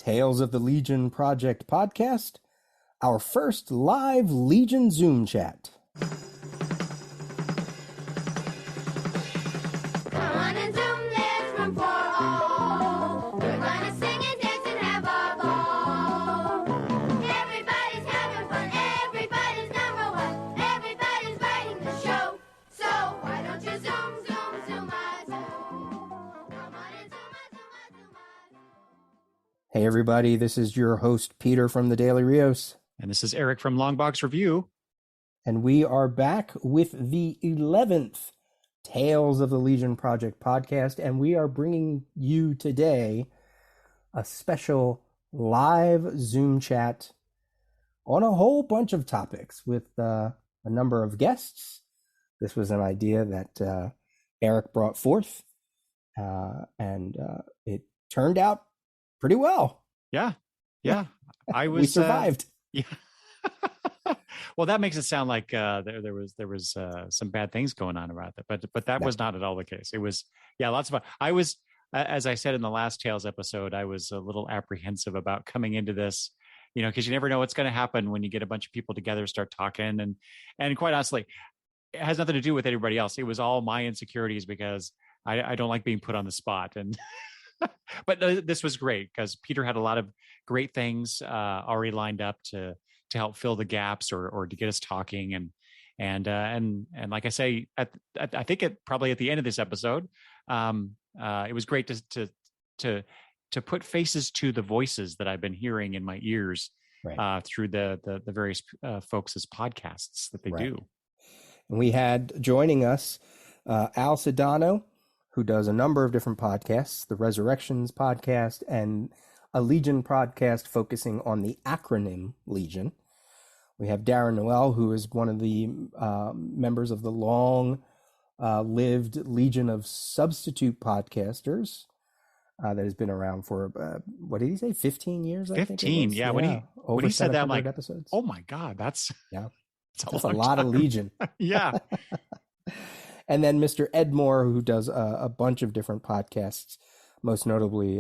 Tales of the Legion Project podcast, our first live Legion Zoom chat. Come on and Zoom, there's room for all. We're gonna sing and dance and have a ball. Everybody's having fun, everybody's number one, everybody's writing the show. So why don't you zoom, zoom, zoom, zoom? Come on and zoom, zoom. Hey everybody, this is your host Peter from the Daily Rios. And this is Eric from Longbox Review. And we are back with the 11th Tales of the Legion Project podcast. And we are bringing you today a special live Zoom chat on a whole bunch of topics with a number of guests. This was an idea that Eric brought forth, and it turned out pretty well. Yeah. I was. We survived. Yeah. Well, that makes it sound like there was some bad things going on about that, but that was not at all the case. It was, lots of fun. I was, as I said in the last Tales episode, I was a little apprehensive about coming into this, because you never know what's going to happen when you get a bunch of people together, start talking, and quite honestly, it has nothing to do with anybody else. It was all my insecurities because I don't like being put on the spot. And but this was great because Peter had a lot of great things already lined up to help fill the gaps or to get us talking. And like I say, I think probably at the end of this episode, it was great to put faces to the voices that I've been hearing in my ears, right, through the various folks' podcasts that they do. And we had joining us Al Sedano, who does a number of different podcasts, the Resurrections podcast and a Legion podcast focusing on the acronym Legion. We have Darren Noel, who is one of the members of the long-lived Legion of Substitute podcasters that has been around for, what did he say, 15 years? 15, yeah. When he said that, I'm like, episodes. Oh my God, that's a lot of Legion. Yeah. And then Mr. Ed Moore, who does a bunch of different podcasts, most notably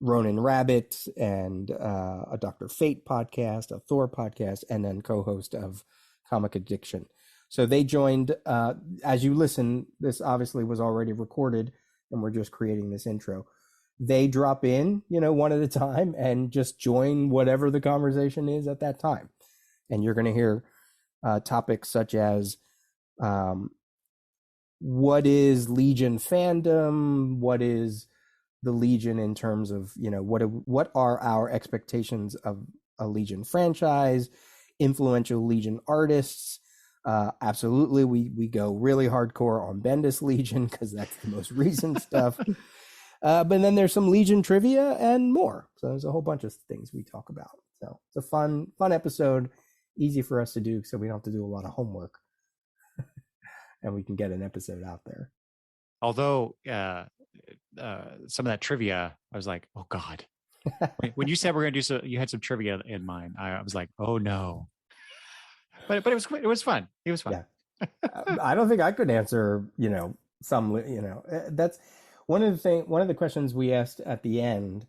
Ronin Rabbit and a Dr. Fate podcast, a Thor podcast, and then co-host of Comic Addiction. So they joined, as you listen, this obviously was already recorded and we're just creating this intro. They drop in, one at a time and just join whatever the conversation is at that time. And you're going to hear topics such as what is Legion fandom? What is the Legion in terms of, what are our expectations of a Legion franchise, influential Legion artists? Absolutely, we go really hardcore on Bendis Legion because that's the most recent stuff. But then there's some Legion trivia and more. So there's a whole bunch of things we talk about. So it's a fun episode, easy for us to do so we don't have to do a lot of homework. And we can get an episode out there. Although some of that trivia, I was like, oh God. When you said we're going to do so, you had some trivia in mind. I was like, oh no. But it was fun. It was fun. Yeah. I don't think I could answer, that's one of the questions we asked at the end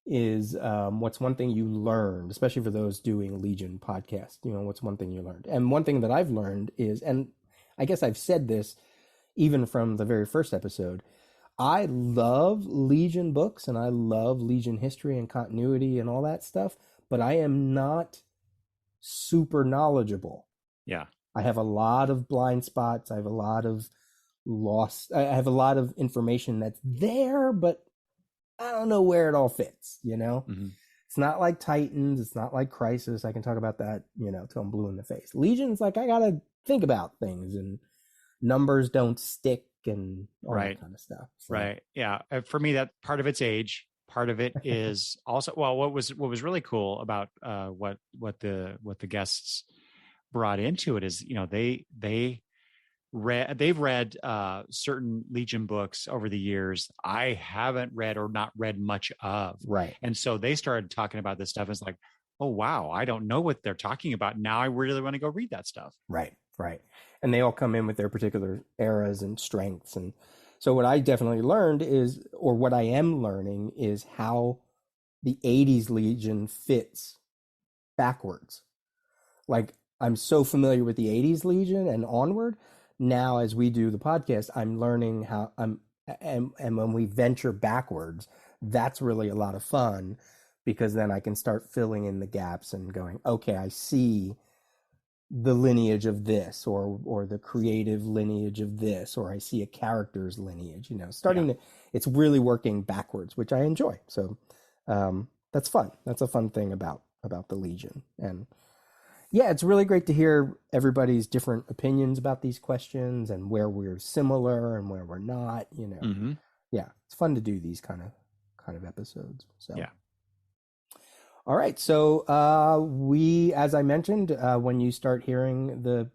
is what's one thing you learned, especially for those doing Legion podcast, what's one thing you learned? And one thing that I've learned is, and I guess I've said this even from the very first episode, I love Legion books and I love Legion history and continuity and all that stuff, but I am not super knowledgeable. Yeah. I have a lot of blind spots. I have a lot of I have a lot of information that's there, but I don't know where it all fits, Mm-hmm. It's not like Titans. It's not like Crisis. I can talk about that, till I'm blue in the face. Legion's like, I got to think about things and numbers don't stick and all that kind of stuff. So. Right. Yeah. For me, that part of it's age. Part of it is also, well, what was really cool about what the guests brought into it is, they've read certain Legion books over the years I haven't read or not read much of. Right. And so they started talking about this stuff. And it's like, oh, wow, I don't know what they're talking about. Now I really want to go read that stuff. Right. And they all come in with their particular eras and strengths. And So what I definitely learned is, or what I am learning is how the 80s Legion fits backwards. Like, I'm so familiar with the 80s Legion and onward. Now, as we do the podcast, I'm learning how and when we venture backwards, that's really a lot of fun, because then I can start filling in the gaps and going, okay, I see the lineage of this, or the creative lineage of this, or I see a character's lineage, starting to, it's really working backwards, which I enjoy. So that's fun. That's a fun thing about the Legion. And yeah, it's really great to hear everybody's different opinions about these questions and where we're similar and where we're not, Mm-hmm. Yeah, it's fun to do these kind of episodes. So Yeah. All right. So we, as I mentioned, when you start hearing the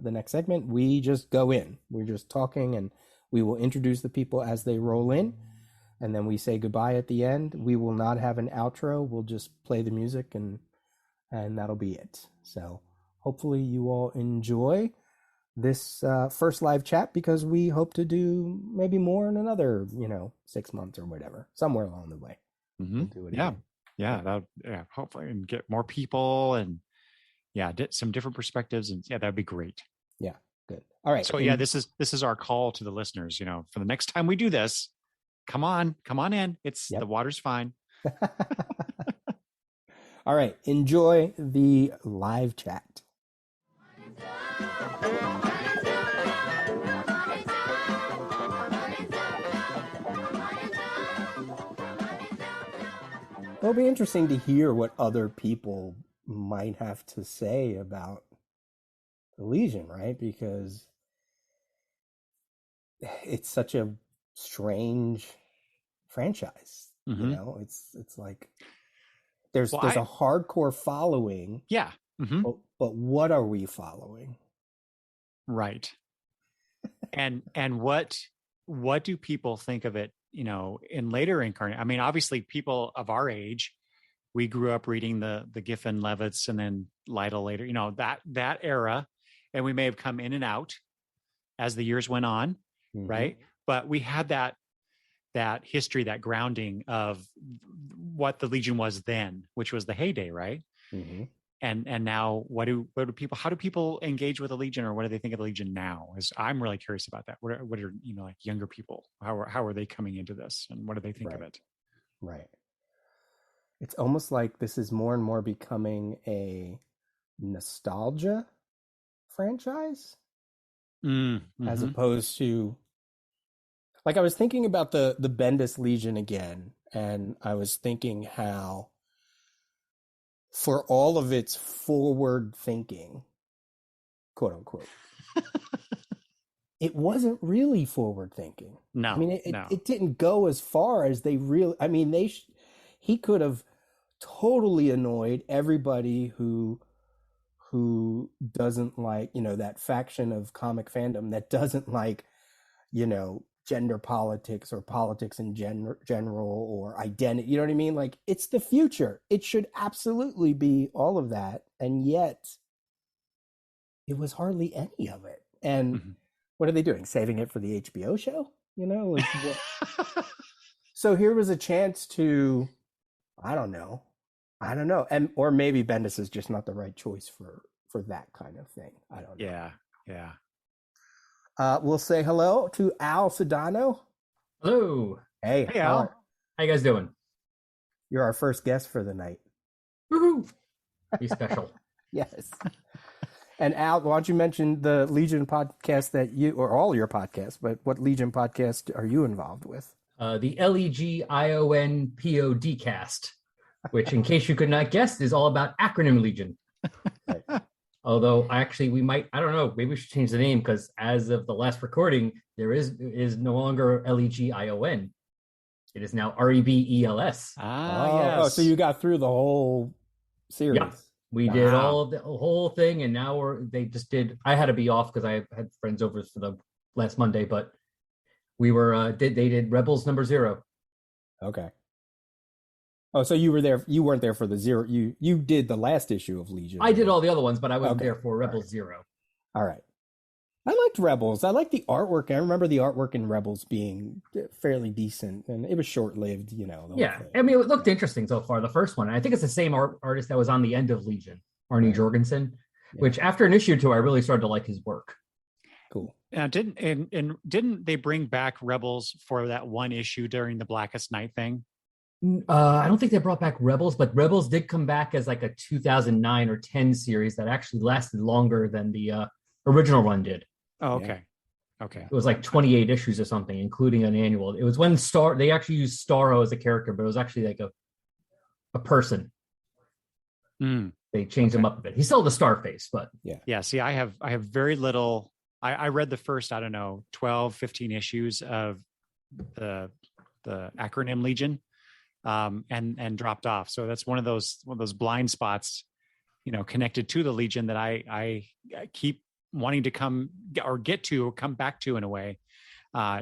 next segment, we just go in. We're just talking, and we will introduce the people as they roll in, and then we say goodbye at the end. We will not have an outro. We'll just play the music, and that'll be it. So hopefully you all enjoy this first live chat, because we hope to do maybe more in another 6 months or whatever, somewhere along the way. Mm-hmm. We'll do it Yeah. again. Yeah, hopefully, and get more people, and some different perspectives, and that'd be great. Yeah, good. All right. So this is our call to the listeners. For the next time we do this, come on in. The water's fine. All right. Enjoy the live chat. It'll be interesting to hear what other people might have to say about the Legion, right? Because it's such a strange franchise. Mm-hmm. It's like there's a hardcore following. Yeah. Mm-hmm. But what are we following? Right. and what do people think of it, in later incarnate? I mean, obviously people of our age, we grew up reading the Giffen Levitts and then Lytle later, that era, and we may have come in and out as the years went on. Mm-hmm. Right. But we had that history, that grounding of what the Legion was then, which was the heyday. Right. Mm-hmm. And now how do people engage with the Legion, or what do they think of the Legion now? I'm really curious about that. What are like younger people, how are they coming into this, and what do they think of it? Right. It's almost like this is more and more becoming a nostalgia franchise, mm-hmm. as opposed to, like, I was thinking about the Bendis Legion again, and I was thinking how, for all of its forward thinking, quote unquote, it wasn't really forward thinking. No, I mean, it didn't go as far as they really. I mean, he could have totally annoyed everybody who doesn't like, that faction of comic fandom that doesn't like, gender politics or politics in general, or identity. You know what I mean? Like, it's the future. It should absolutely be all of that. And yet it was hardly any of it. And mm-hmm. What are they doing? Saving it for the HBO show? Like, so here was a chance to, I don't know. And, or maybe Bendis is just not the right choice for that kind of thing. I don't know. Yeah. We'll say hello to Al Sedano. Hello. Hey Al. How you guys doing? You're our first guest for the night. Woohoo! Be special. Yes. And Al, why don't you mention the Legion podcast that you, or all your podcasts, but what Legion podcast are you involved with? The LEGION PODcast, which, in case you could not guess, is all about acronym Legion. Right. Although actually we might, I don't know, maybe we should change the name, because as of the last recording, there is no longer LEGION. It is now REBELS. Yes. Oh, so you got through the whole series. Yeah, we did all the whole thing, and now they just did. I had to be off because I had friends over for the last Monday, but we were they did Rebels #0. Okay. Oh, so you were there. You weren't there for the 0. You did the last issue of Legion. I did all the other ones, but I wasn't there for Rebels 0. All right. I liked Rebels. I liked the artwork. I remember the artwork in Rebels being fairly decent, and it was short-lived, the whole Yeah, thing. I mean, it looked interesting so far. The first one, and I think it's the same artist that was on the end of Legion, Arnie Right. Jorgensen. Yeah. Which after an issue or two, I really started to like his work. Cool. Now, didn't they bring back Rebels for that one issue during the Blackest Night thing? I don't think they brought back Rebels, but Rebels did come back as like a 2009 or 10 series that actually lasted longer than the original run did. Oh, Yeah. okay. Okay. It was like 28 issues or something, including an annual. It was when they actually used Starro as a character, but it was actually like a person. Mm. They changed him up a bit. He's still the Starface, but Yeah. See, I have very little. I read the first, I don't know, 12, 15 issues of the acronym Legion, and dropped off. So that's one of those blind spots, connected to the Legion that I keep wanting to come back to in a way.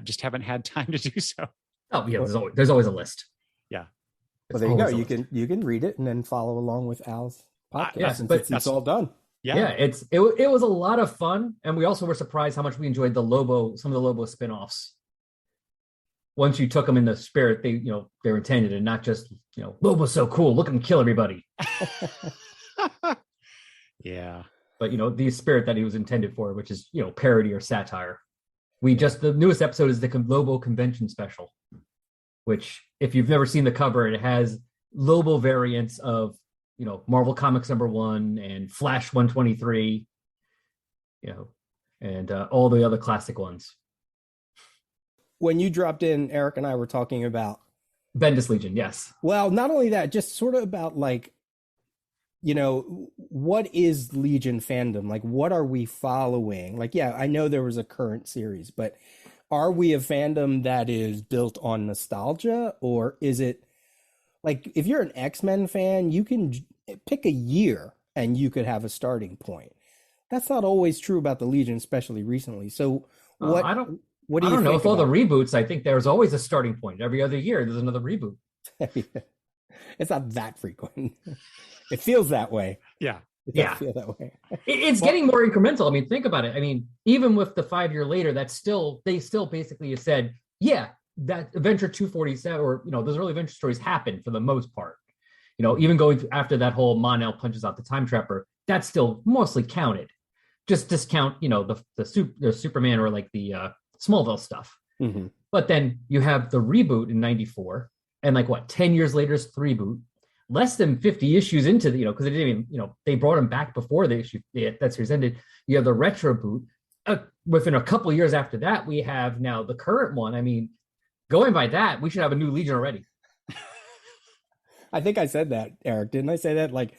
Just haven't had time to do so. oh yeah, there's always a list. Yeah. Well, there you go. You can read it and then follow along with Al's podcast yeah, since but it's all done. Yeah, it was a lot of fun, and we also were surprised how much we enjoyed some of the Lobo spin-offs. Once you took them in the spirit they're intended, and not just Lobo's so cool, look at him kill everybody. Yeah. But the spirit that he was intended for, which is parody or satire. The newest episode is the Lobo convention special, which if you've never seen the cover, it has Lobo variants of Marvel Comics #1 and Flash 123, and all the other classic ones. When you dropped in, Eric and I were talking about Bendis Legion, yes. Well, not only that, just sort of about like, what is Legion fandom? Like, what are we following? Like, yeah, I know there was a current series, but are we a fandom that is built on nostalgia, or is it like, if you're an X-Men fan, you can pick a year and you could have a starting point. That's not always true about the Legion, especially recently. So what I don't what do you know. think With all the about reboots, I think there's always a starting point. Every other year, there's another reboot. it? It's not that frequent. It feels that way. Yeah. It does Yeah. feel that way. It's getting more incremental. I mean, think about it. I mean, even with the 5 year later, they still basically have said, yeah, that Adventure 247, or those early Adventure stories happened for the most part. Even going after that whole Mon-El punches out the time trapper, that's still mostly counted. Just discount, the Superman or like the Smallville stuff. Mm-hmm. But then you have the reboot in '94, and 10 years later is the reboot. Less than 50 issues into the, because they didn't even, they brought him back before the issue that series ended. You have the retro boot. Within a couple of years after that, we have now the current one. I mean, going by that, we should have a new Legion already. I think I said that, Eric. Didn't I say that? Like,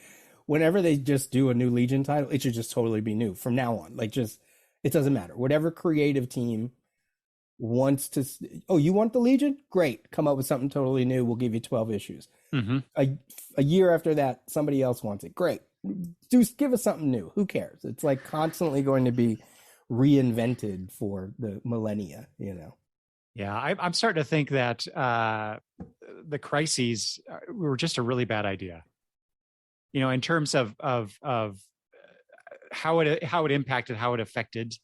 whenever they just do a new Legion title, it should just totally be new from now on. Like, just, it doesn't matter. Whatever creative team wants to, oh, you want the Legion? Great. Come up with something totally new. We'll give you 12 issues. Mm-hmm. A year after that, somebody else wants it. Great. Give us something new. Who cares? It's like constantly going to be reinvented for the millennia, Yeah, I'm starting to think that the crises were just a really bad idea. In terms of how it impacted, how it affected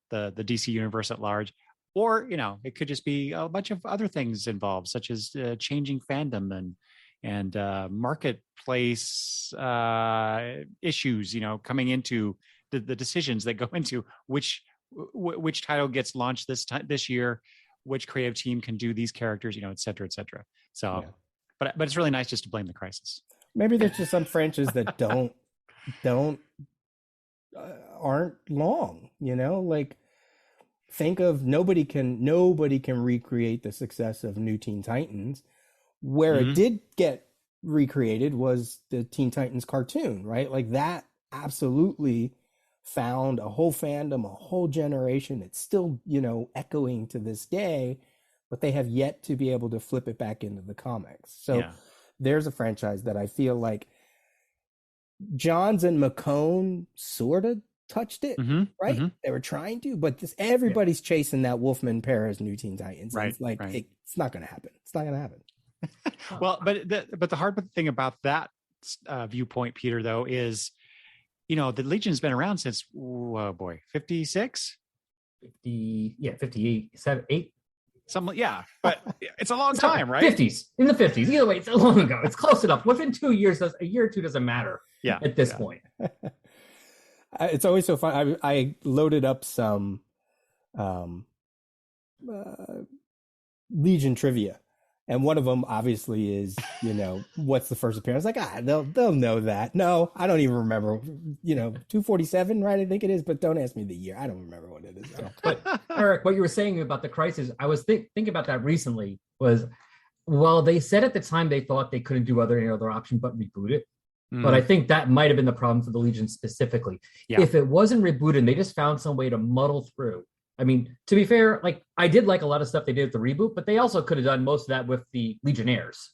the DC universe at large, or it could just be a bunch of other things involved, such as changing fandom and marketplace issues. Coming into the decisions that go into which title gets launched this year, which creative team can do these characters, et cetera, et cetera. So, Yeah. but it's really nice just to blame the crisis. Maybe there's just some franchises that aren't long, like think of nobody can recreate the success of New Teen Titans. Where Mhm. it did get recreated was the Teen Titans cartoon, right? Like that absolutely found a whole fandom, a whole generation. It's still, echoing to this day, but they have yet to be able to flip it back into the comics. So Yeah. there's a franchise that I feel like Johns and McCone sort of touched it, Mhm, right? mhm. They were trying to, but everybody's chasing that Wolfman Perez New Teen Titans. And Right, it's like, right. it's not going to happen. It's not going to happen. Well, but the hard thing about that viewpoint, Peter, though, is the Legion's been around since 56. 58, 7, 8. Yeah, but it's a long time, right? 50s, in the 50s. Either way, it's so long ago. It's close enough. Within 2 years, a year or two doesn't matter Yeah. at this yeah. point. It's always so fun. I loaded up some uh, Legion trivia, and one of them obviously is, what's the first appearance? Like, they'll know that. No, I don't even remember. 247, right? I think it is, but don't ask me the year. I don't remember what it is. But Eric, what you were saying about the crisis, I was thinking about that recently. Was, well, they said at the time they thought they couldn't do any other option but reboot it. But I think that might have been the problem for the Legion specifically. Yeah. If it wasn't rebooted and they just found some way to muddle through. I mean, to be fair, like, I did like a lot of stuff they did with the reboot, but they also could have done most of that with the Legionnaires.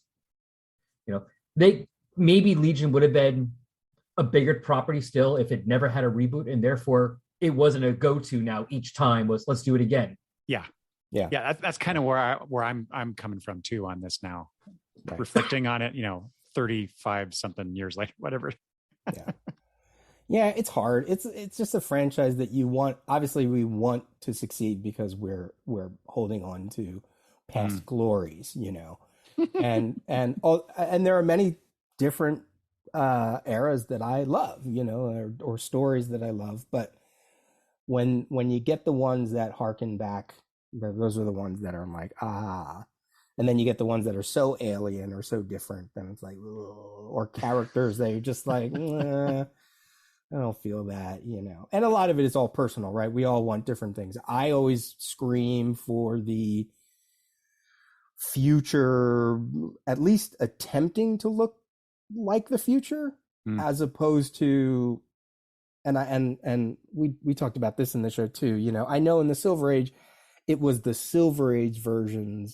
Maybe Legion would have been a bigger property still if it never had a reboot, and therefore it wasn't a go-to now each time was let's do it again. Yeah. That's kind of where I'm coming from too on this now, Right. reflecting on it. 35 something years later, whatever. Yeah, it's hard. It's just a franchise that you want. Obviously, we want to succeed because we're holding on to past glories, and there are many different eras that I love, or stories that I love. But when you get the ones that harken back, those are the ones that are like, and then you get the ones that are so alien or so different, then it's like, or characters that you're just like, I don't feel that, And a lot of it is all personal, right? We all want different things. I always scream for the future, at least attempting to look like the future, as opposed to, and we talked about this in the show too. I know in the Silver Age, it was the Silver Age version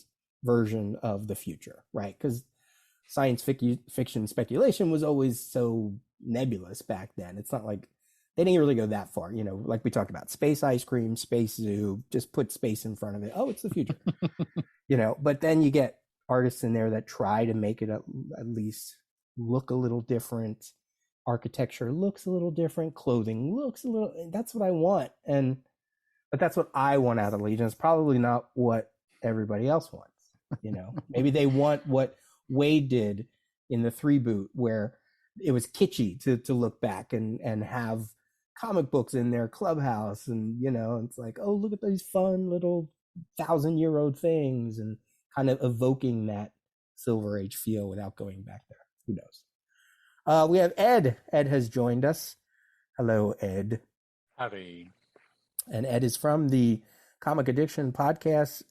of the future, right? Because science fiction speculation was always so nebulous back then. It's not like they didn't really go that far, like we talked about space ice cream, space zoo, just put space in front of it. Oh, it's the future. But then you get artists in there that try to make it at least look a little different. Architecture looks a little different, clothing looks a little, that's what I want. But that's what I want out of Legion. It's probably not what everybody else wants. Maybe they want what Wade did in the 3 boot, where it was kitschy to look back and have comic books in their clubhouse, and it's like, oh, look at these fun little 1,000-year-old things, and kind of evoking that Silver Age feel without going back there. Who knows? We have Ed. Ed has joined us. Hello, Ed. Howdy. And Ed is from the Comic Addiction podcast.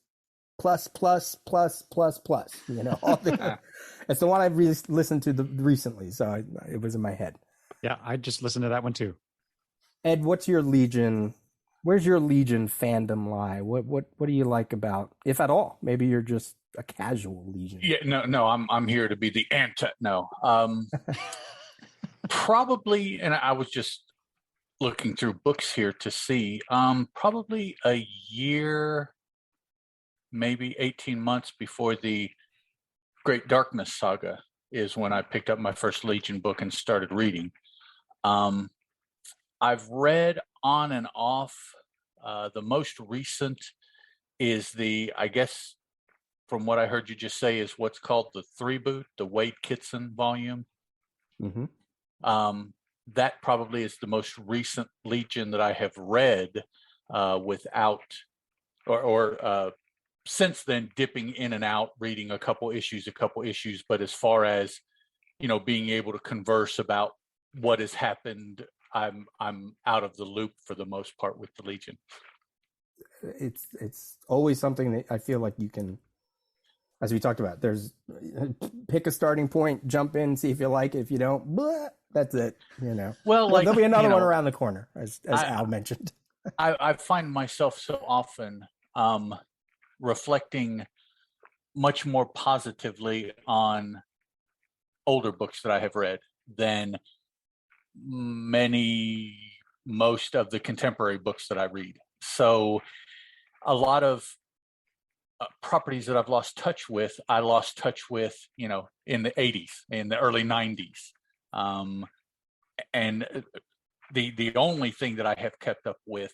Plus. All it's the one I've listened to recently, so it was in my head. Yeah, I just listened to that one too. Ed, what's your Legion? Where's your Legion fandom lie? What do you like about, if at all? Maybe you're just a casual Legion. Yeah, no, I'm here to be the anti. No, probably, and I was just looking through books here to see. Probably a year, maybe 18 months before the Great Darkness saga is when I picked up my first Legion book and started reading. I've read on and off. The most recent is I guess, from what I heard you just say, is what's called the 3 boot, the Wade Kitson volume. That probably is the most recent Legion that I have read without, or since then dipping in and out, reading a couple issues. But as far as, being able to converse about what has happened, I'm out of the loop for the most part with the Legion. It's always something that I feel like you can, as we talked about, there's pick a starting point, jump in, see if you like it. If you don't, blah, that's it. Well, like, there'll be another one around the corner, as Al mentioned. I find myself so often reflecting much more positively on older books that I have read than most of the contemporary books that I read. So a lot of properties that I've lost touch with, I lost touch with, in the 80s, in the early 90s. And the only thing that I have kept up with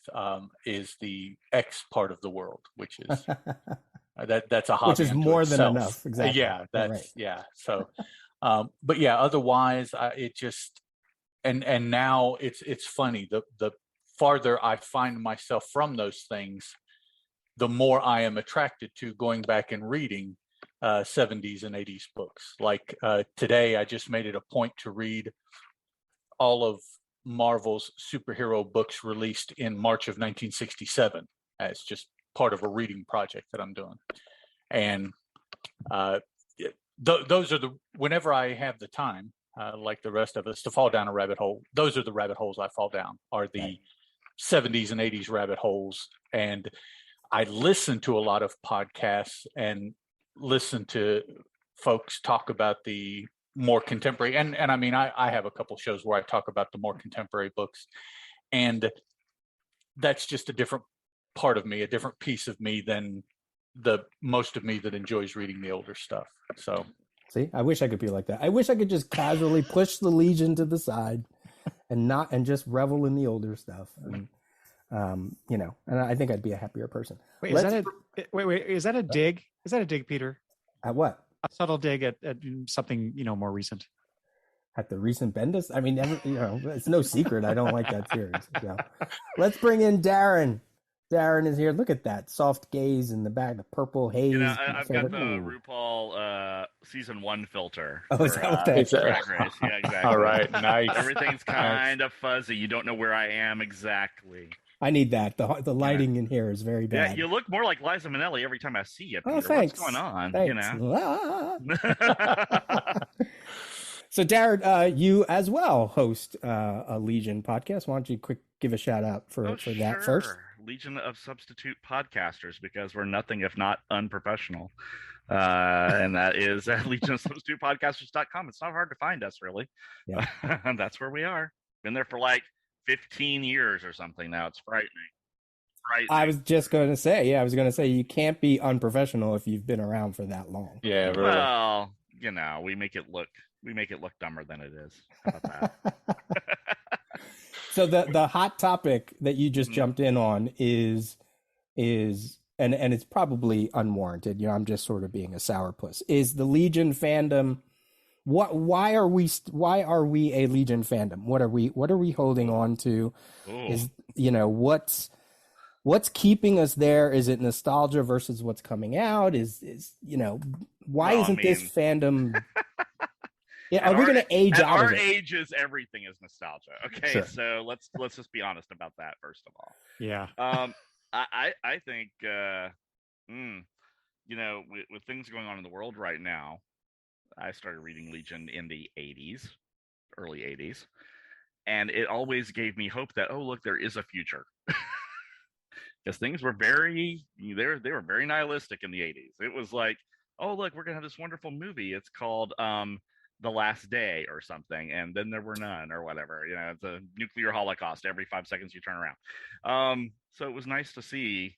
is the X part of the world, which is that's a hobby Which is unto more than itself. enough. Exactly. Yeah, that's right. yeah. So, but yeah, otherwise, it just and now it's funny. The farther I find myself from those things, the more I am attracted to going back and reading 70s and 80s books. Like today, I just made it a point to read all of Marvel's superhero books released in March of 1967 as just part of a reading project that I'm doing. And those are whenever I have the time, like the rest of us, to fall down a rabbit hole, those are the rabbit holes I fall down, are the Right. 70s and 80s rabbit holes. And I listen to a lot of podcasts and listen to folks talk about the more contemporary, and I mean, I have a couple shows where I talk about the more contemporary books, and that's just a different part of me, a different piece of me than the most of me that enjoys reading the older stuff. So See, I wish I could be like that. I wish I could just casually push the Legion to the side and just revel in the older stuff. And, and I think I'd be a happier person. Wait, is that a dig? Is that a dig, Peter? At what? A subtle dig at something more recent. At the recent Bendis? I mean, it's no secret I don't like that series. So. Let's bring in Darren. Darren is here. Look at that soft gaze in the back, the purple haze. I've got the RuPaul season 1 filter. Oh, is that what that is? Drag Race. Yeah, exactly. All right, nice. Everything's kind of fuzzy. You don't know where I am exactly. I need that. The lighting in here is very bad. Yeah, you look more like Liza Minnelli every time I see you, Peter. Oh, thanks. What's going on? Thanks. So, Darren, you as well host a Legion podcast. Why don't you give a shout out for that first? Legion of Substitute Podcasters, because we're nothing if not unprofessional. And that is at legionofsubstitutepodcasters.com. It's not hard to find us, really. Yeah. That's where we are. Been there for like 15 years or something now. It's frightening. I was just going to say, you can't be unprofessional if you've been around for that long. Yeah, really. Well, we make it look dumber than it is. How about that? So the hot topic that you just jumped in on is and it's probably unwarranted. I'm just sort of being a sourpuss. Is the Legion fandom? Why are we a Legion fandom? What are we holding on to? Ooh. Is what's keeping us there? Is it nostalgia versus what's coming out? Why isn't this fandom? Yeah, are we going to age out of it? Our ages, everything is nostalgia. Okay, Sure. So let's just be honest about that first of all. Yeah. I think with things going on in the world right now, I started reading Legion in the early 80s, and it always gave me hope that look, there is a future. Because things were they were very nihilistic in the 80s. It was like, oh look, we're gonna have this wonderful movie. It's called The Last Day or something, and then there were none or whatever. It's a nuclear holocaust every 5 seconds you turn around. So it was nice to see,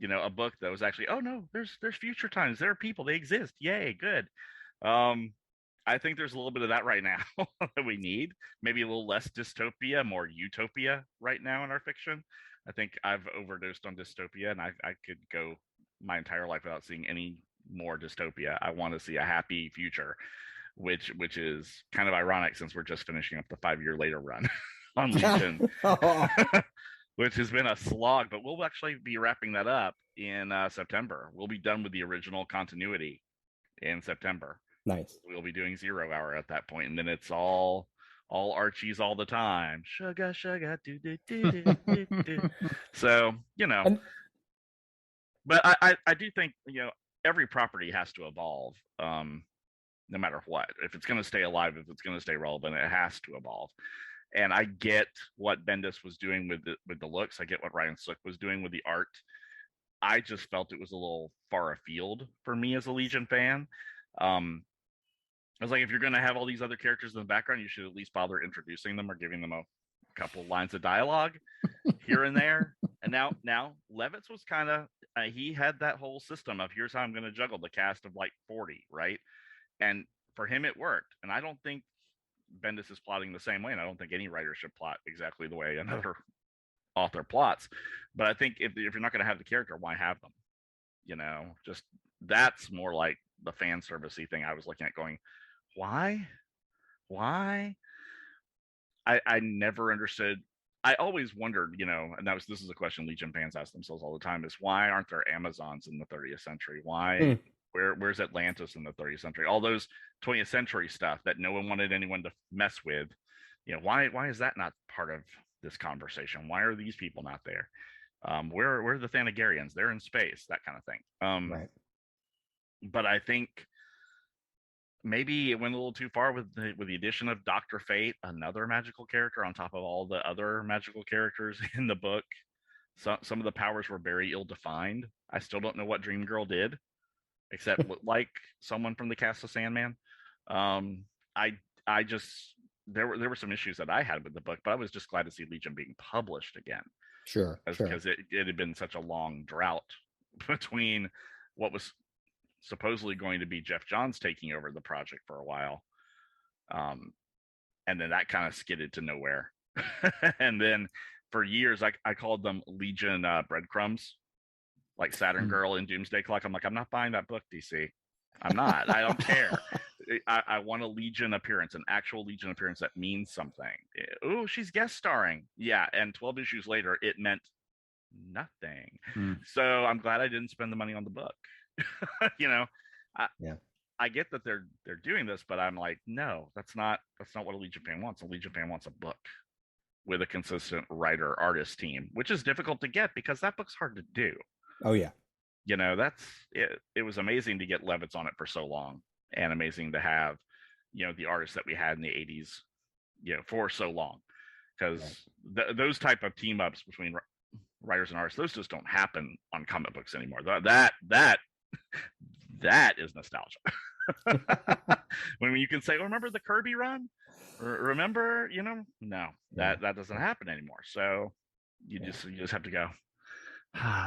a book that was actually, oh no, there's future times. There are people, they exist. Yay, good. I think there's a little bit of that right now that we need. Maybe a little less dystopia, more utopia right now in our fiction. I think I've overdosed on dystopia, and I could go my entire life without seeing any more dystopia. I want to see a happy future, which is kind of ironic since we're just finishing up the 5-year later run on Legion, which has been a slog, but we'll actually be wrapping that up in September. We'll be done with the original continuity in September. Nice. We'll be doing 0 Hour at that point, and then it's all Archies all the time. Sugar, sugar, do do do do do. So but I do think every property has to evolve, no matter what. If it's going to stay alive, if it's going to stay relevant, it has to evolve. And I get what Bendis was doing with the looks. I get what Ryan Sook was doing with the art. I just felt it was a little far afield for me as a Legion fan. I was like, if you're going to have all these other characters in the background, you should at least bother introducing them or giving them a couple lines of dialogue here and there. And now Levitz was kind of, he had that whole system of here's how I'm going to juggle the cast of like 40, right? And for him, it worked. And I don't think Bendis is plotting the same way, and I don't think any writer should plot exactly the way another author plots. But I think if you're not going to have the character, why have them? Just that's more like the fan servicey thing I was looking at going, why? I never understood. I always wondered, and this is a question Legion fans ask themselves all the time, is why aren't there Amazons in the 30th century? Why, where's Atlantis in the 30th century? All those 20th century stuff that no one wanted anyone to mess with. Why is that not part of this conversation? Why are these people not there? Where are the Thanagarians? They're in space, that kind of thing. Right. But I think maybe it went a little too far with the addition of Dr. Fate, another magical character on top of all the other magical characters in the book. Some of the powers were very ill-defined. I still don't know what Dream Girl did, except like someone from the cast of Sandman. I just there were some issues that I had with the book, but I was just glad to see Legion being published again. Sure. Because it had been such a long drought between what was supposedly going to be Jeff Johns taking over the project for a while. And then that kind of skidded to nowhere. And then for years, I called them Legion breadcrumbs, like Saturn Girl and Doomsday Clock. I'm like, I'm not buying that book, DC. I'm not. I don't care. I want a Legion appearance, an actual Legion appearance that means something. Oh, she's guest starring. Yeah. And 12 issues later, it meant nothing. So I'm glad I didn't spend the money on the book. I get that they're doing this, but I'm like, no, that's not what a Legion fan wants. A Legion fan wants a book with a consistent writer artist team, which is difficult to get because that book's hard to do. Oh yeah. That's it. It was amazing to get Levitz on it for so long, and amazing to have, the artists that we had in the 80s, for so long, because those type of team ups between writers and artists, those just don't happen on comic books anymore. That is nostalgia. When you can say, oh, remember the Kirby run? Remember, no, that doesn't happen anymore. So you just have to go,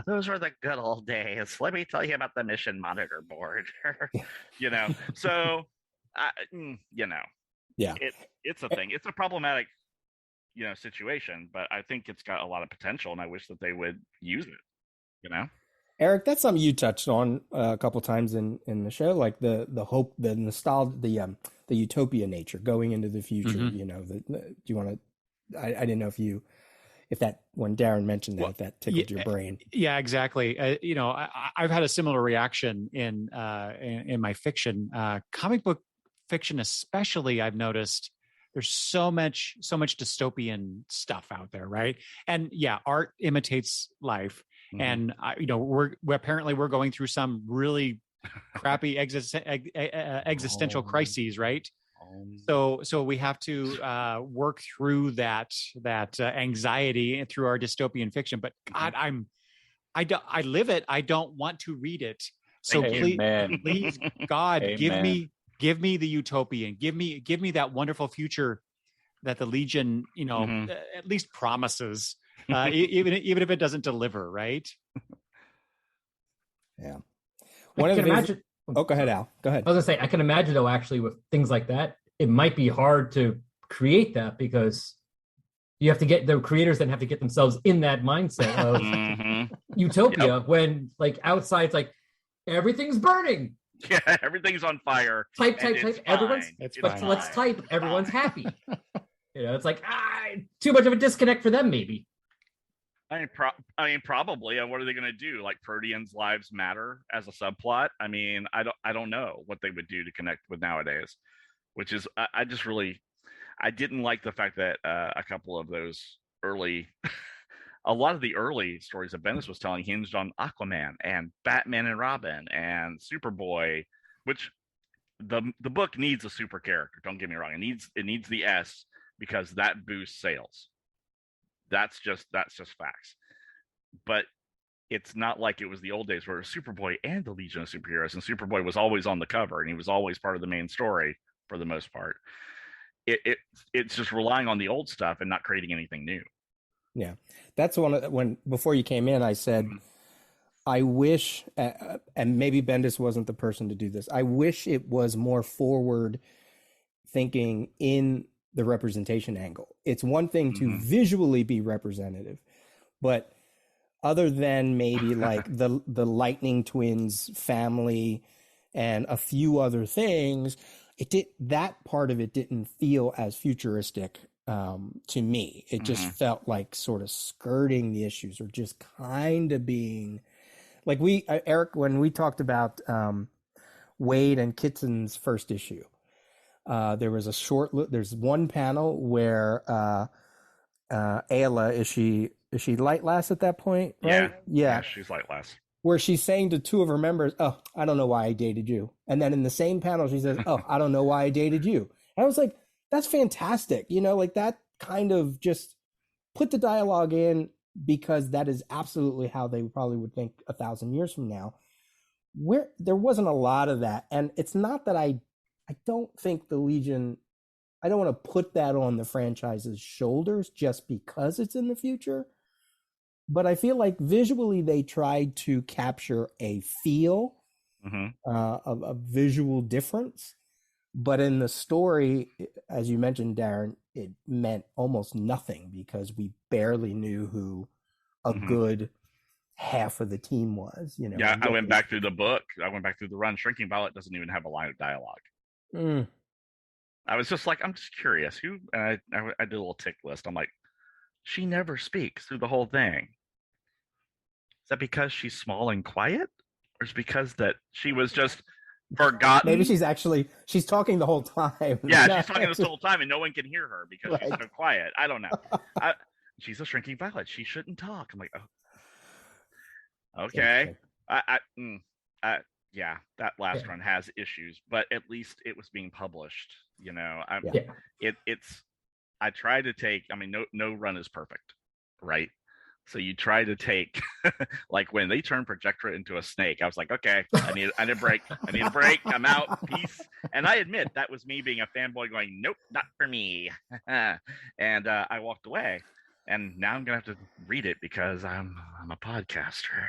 those were the good old days. Let me tell you about the mission monitor board. So it's a thing. It's a problematic situation, but I think it's got a lot of potential, and I wish that they would use it. Eric, that's something you touched on a couple times in the show, like the hope, the nostalgia, the utopia nature going into the future. Do you want to? I didn't know if that, when Darren mentioned that, if that tickled your brain. Yeah, exactly. I've had a similar reaction in my fiction, comic book fiction, especially. I've noticed there's so much dystopian stuff out there, right? And yeah, art imitates life. And we're apparently going through some really crappy existential crises, right? So we have to work through that anxiety through our dystopian fiction. But God, I live it. I don't want to read it. So please, God, Amen. give me the utopian. Give me that wonderful future that the Legion, at least promises. Even if it doesn't deliver, right? Yeah. I can imagine. Oh, go ahead, Al. Go ahead. I was gonna say, I can imagine though, actually, with things like that, it might be hard to create that because you have to get the creators then have to get themselves in that mindset of utopia when like outside's like everything's burning. Yeah, everything's on fire. Type. Everyone's let's type. Everyone's happy. It's like too much of a disconnect for them, maybe. I mean, probably. What are they going to do? Like Proteans' lives matter as a subplot? I mean, I don't know what they would do to connect with nowadays. Which is, I didn't like the fact that a couple of those a lot of the early stories that Bendis was telling hinged on Aquaman and Batman and Robin and Superboy, which the book needs a super character. Don't get me wrong. It needs the S because that boosts sales. That's just facts. But it's not like it was the old days where it was Superboy and the Legion of Superheroes, and Superboy was always on the cover and he was always part of the main story for the most part. It's just relying on the old stuff and not creating anything new. Yeah, that's when before you came in, I said, I wish, and maybe Bendis wasn't the person to do this. I wish it was more forward thinking in the representation angle. It's one thing to visually be representative, but other than maybe like the Lightning Twins family and a few other things, that part of it didn't feel as futuristic to me. It just felt like sort of skirting the issues, or just kind of being like Eric, when we talked about Wade and Kitson's first issue, there was there's one panel where Ayla, is she Light Lass at that point, right? Yeah, she's Light Lass. Where she's saying to two of her members, "Oh, I don't know why I dated you," and then in the same panel she says, "Oh, I don't know why I dated you." And I was like, that's fantastic, like that kind of just put the dialogue in, because that is absolutely how they probably would think 1,000 years from now. Where there wasn't a lot of that, and it's not that I don't think the Legion, I don't want to put that on the franchise's shoulders just because it's in the future, but I feel like visually they tried to capture a feel, a visual difference. But in the story, as you mentioned, Darren, it meant almost nothing, because we barely knew who a good half of the team was. Yeah, I went back through the book. I went back through the run. Shrinking Violet doesn't even have a line of dialogue. I was just like, I'm just curious who, and I did a little tick list. I'm like, she never speaks through the whole thing. Is that because she's small and quiet, or is it because that she was just forgotten? Maybe she's talking the whole time. Yeah, she's talking this whole time and no one can hear her because she's so quiet. I don't know. She's a Shrinking Violet. She shouldn't talk. I'm like, oh, okay. Yeah, that last run has issues, but at least it was being published. I try to take. I mean, no run is perfect, right? So you try to take, like when they turned Projectra into a snake, I was like, okay, I need a break. I need a break. I'm out. Peace. And I admit that was me being a fanboy going, nope, not for me. And I walked away. And now I'm gonna have to read it because I'm a podcaster.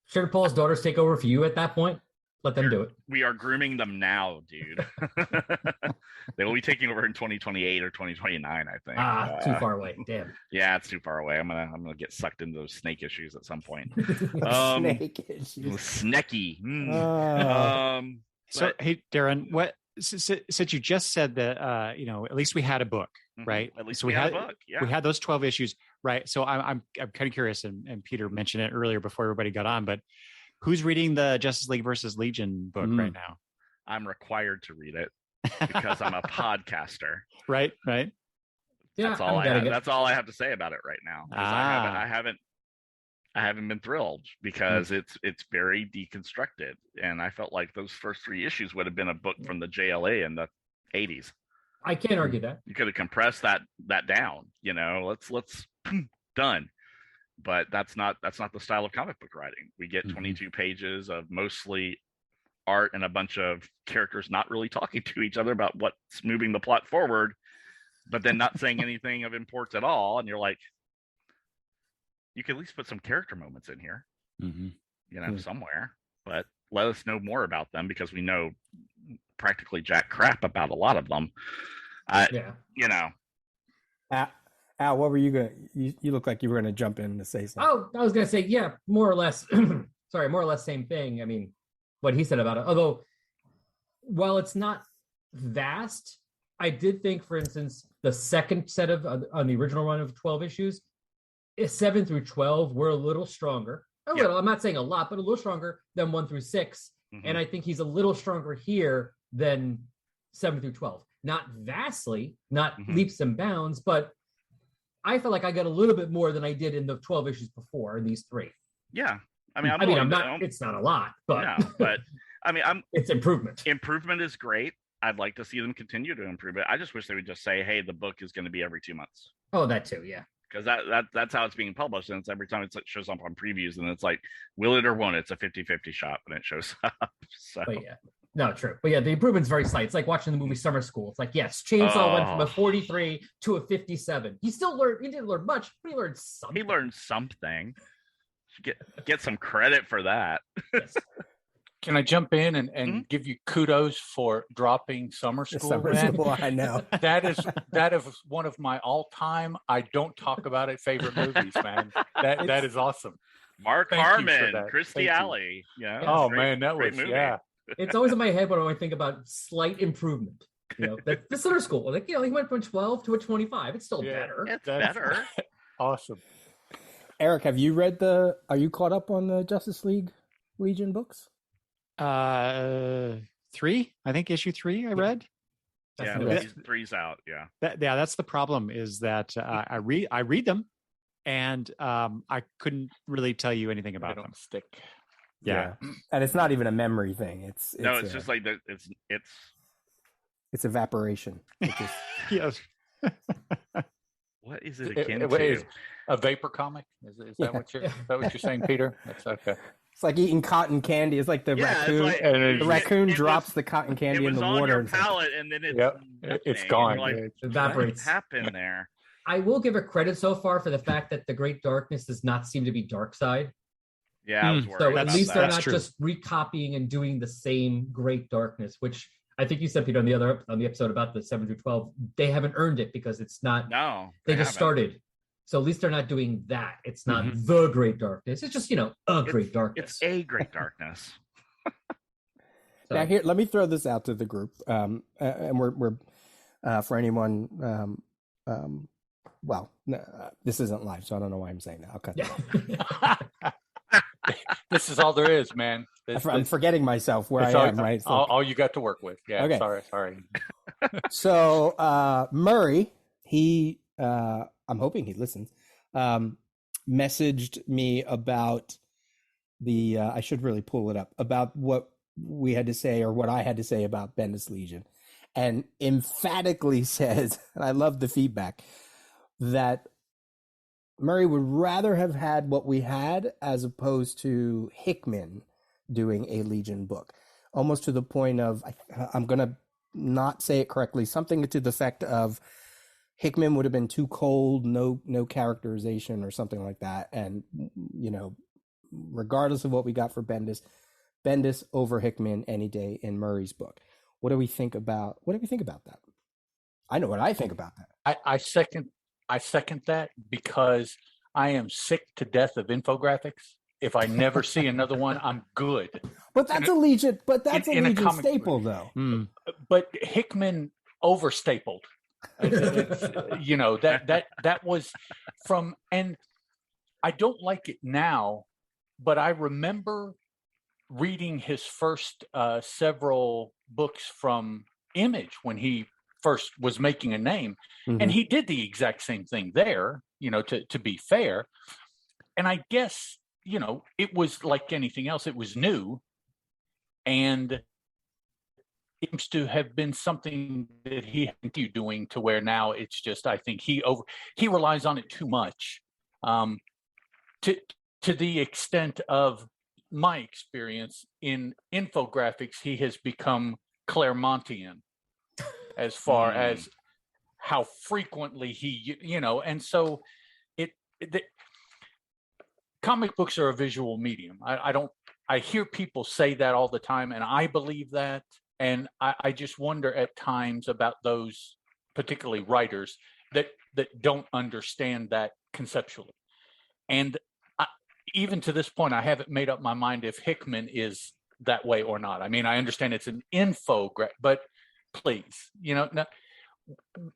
Should Paul's daughters take over for you at that point? Let them do it. We are grooming them now, dude. They will be taking over in 2028 or 2029, I think. Too far away. Damn. Yeah, it's too far away. I'm gonna get sucked into those snake issues at some point. Snake issues. Snacky. So, hey, Darren, what since you just said that, at least we had a book, right? At least so we had a book. Yeah, we had those 12 issues, right? So I'm kind of curious, and Peter mentioned it earlier before everybody got on, but who's reading the Justice League versus Legion book right now? I'm required to read it because I'm a podcaster. Right. Yeah, that's all that's all I have to say about it right now. I haven't been thrilled because it's very deconstructed, and I felt like those first 3 issues would have been a book from the JLA in the 80s. I can't argue that. You could have compressed that down. Let's done. But that's not the style of comic book writing. We get 22 pages of mostly art and a bunch of characters not really talking to each other about what's moving the plot forward, but then not saying anything of import at all. And you're like, you could at least put some character moments in here, somewhere, but let us know more about them, because we know practically jack crap about a lot of them. Al, what were you gonna? You look like you were gonna jump in to say something. Oh, I was gonna say, yeah, more or less. Sorry, more or less same thing. I mean, what he said about it. Although, while it's not vast, I did think, for instance, the second set of on the original run of 12 issues, 7 through 12 were a little stronger. A little. I'm not saying a lot, but a little stronger than 1 through 6. And I think he's a little stronger here than 7 through 12. Not vastly, not leaps and bounds, but I felt like I got a little bit more than I did in the 12 issues before in these 3. Yeah. I'm not, it's not a lot, but but I mean, it's improvement. Improvement is great. I'd like to see them continue to improve it. I just wish they would just say, hey, the book is going to be every 2 months. Oh, that too. Yeah. Because that's how it's being published. And it's every time it shows up on previews, and it's like, will it or won't? It's a 50-50 shot when it shows up. So but yeah. No, true. But yeah, the improvement's very slight. It's like watching the movie Summer School. It's like, yes, Chainsaw went from a 43 to a 57. He didn't learn much, but he learned something. He learned something. Get some credit for that. Yes. Can I jump in and Mhm. give you kudos for dropping Summer The School? summer man? school, I know. That is one of my all-time. I don't talk about it favorite movies, man. That is awesome. Mark Thank you for Harmon, that. Christy Thank you. Alley. Yeah. Oh great- man, that great was movie. yeah. It's always in my head when I think about slight improvement. You know, the summer school, like, you know, he went from 12 to a 25. It's still Yeah. better. It's That's better. awesome. Eric, have you read are you caught up on the Justice League Legion books? 3, I think issue 3 I read. Yeah, the best. three's out. Yeah. That's the problem, is that I read them, and I couldn't really tell you anything They about don't them. stick. Yeah. And it's not even a memory thing. It's No, it's just like it's evaporation. It just- Yes. what is it It- akin it- to? is a vapor comic. Is Yeah. that what you're saying, Peter? That's okay. it's like eating cotton candy. It's like the Yeah, it's raccoon. like- And The it- raccoon it drops was- the cotton It candy in was the on water. your and it's like- palate, and then it's Yep, nothing, it's and gone. you're like, Yeah. It what evaporates. happened there? I will give it credit so far for the fact that the Great Darkness does not seem to be Dark Side. Yeah, I was Hmm. worried. So at about least they're that. That's not true. just recopying and doing the same Great Darkness, which I think you said, Peter, on the episode about the 7 through 12. They haven't earned it because it's not. No, They haven't. just started. So at least they're not doing that. It's not Mhm. the Great Darkness. It's just, you know, a Great It's Darkness. a great darkness. So, Now here, let me throw this out to the group, and we're for anyone. This isn't live, so I don't know why I'm saying that. I'll cut that. yeah. This is all there is, man. I'm forgetting myself where It's I all, am. Right. So, all you got to work with. Yeah. Okay. Sorry. so Murray, I'm hoping he listens. Messaged me about the. I should really pull it up about what we had to say or what I had to say about Bendis Legion, and emphatically says, and I love the feedback, that Murray would rather have had what we had as opposed to Hickman doing a Legion book, almost to the point of, I'm going to not say it correctly, something to the effect of Hickman would have been too cold, no characterization or something like that. And, you know, regardless of what we got for Bendis over Hickman any day in Murray's book. What do we think about that? I know what I think about that. I second that, because I am sick to death of infographics. If I never see another one, I'm good. But that's a Legion. But that's in a a Legion comic staple, though. Hmm. But Hickman overstapled. You know, that was from, and I don't like it now, but I remember reading his first several books from Image when he first was making a name, and he did the exact same thing there, you know, to be fair. And I guess, you know, it was like anything else, it was new, and it seems to have been something that he continued doing, to where now it's just, I think he relies on it too much, to the extent of my experience in infographics. He has become Claremontian as far as how frequently he, you know, and so comic books are a visual medium. I hear people say that all the time, and I believe that. And I just wonder at times about those particularly writers that don't understand that conceptually. And even to this point, I haven't made up my mind if Hickman is that way or not. I mean, I understand it's an infographic, but please, you know,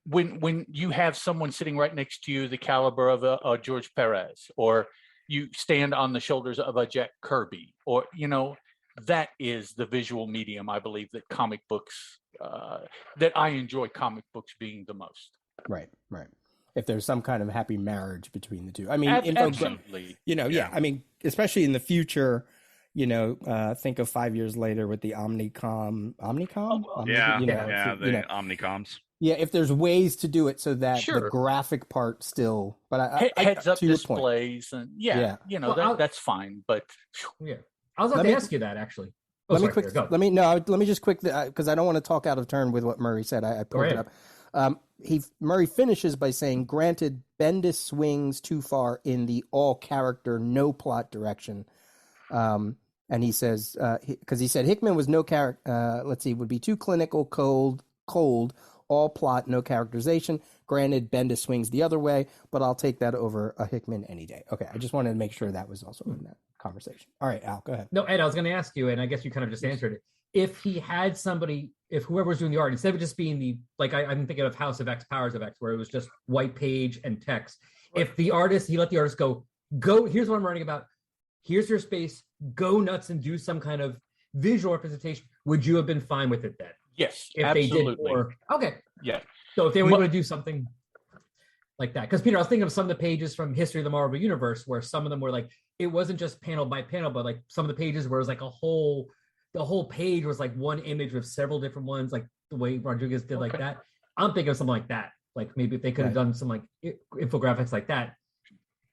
when you have someone sitting right next to you, the caliber of a George Perez, or you stand on the shoulders of a Jack Kirby, or, you know, that is the visual medium, I believe, that comic books, that I enjoy comic books being the most. Right. If there's some kind of happy marriage between the two. I mean, Absolutely. you know, yeah. I mean, especially in the future, you know, think of 5 years later with the Omnicom. Yeah, you know, the Omnicoms. Yeah, if there's ways to do it so that the Sure. graphic part still, but I Heads up to your point. displays, and Yeah. you know, Well, that's fine. But Yeah. I was about Let to me- ask you that, actually. Let me Peter, go. let me just quick, because I don't want to talk out of turn with what Murray said. I pulled it ahead. up. Murray finishes by saying, "Granted, Bendis swings too far in the all character, no plot direction, and he says because he said Hickman was no character. Let's see, would be too clinical, cold, all plot, no characterization. Granted, Bendis swings the other way, but I'll take that over a Hickman any day. Okay, I just wanted to make sure that was also in that conversation. All right, Al, go ahead. No, Ed, I was going to ask you, and I guess you kind of just answered it. If he had somebody, if whoever was doing the art, instead of just being the, like I'm thinking of House of X, Powers of X, where it was just white page and text. If the artist, he let the artist go, here's what I'm writing about. Here's your space. Go nuts and do some kind of visual representation. Would you have been fine with it then? Yes, If absolutely. they did more, okay. Yeah. So if they were able to do something like that, because Peter, I was thinking of some of the pages from History of the Marvel Universe, where some of them were like, it wasn't just panel by panel, but like some of the pages where it was like the whole page was like one image with several different ones, like the way Rodriguez did like that. I'm thinking of something like that. Like maybe if they could have done some like infographics like that,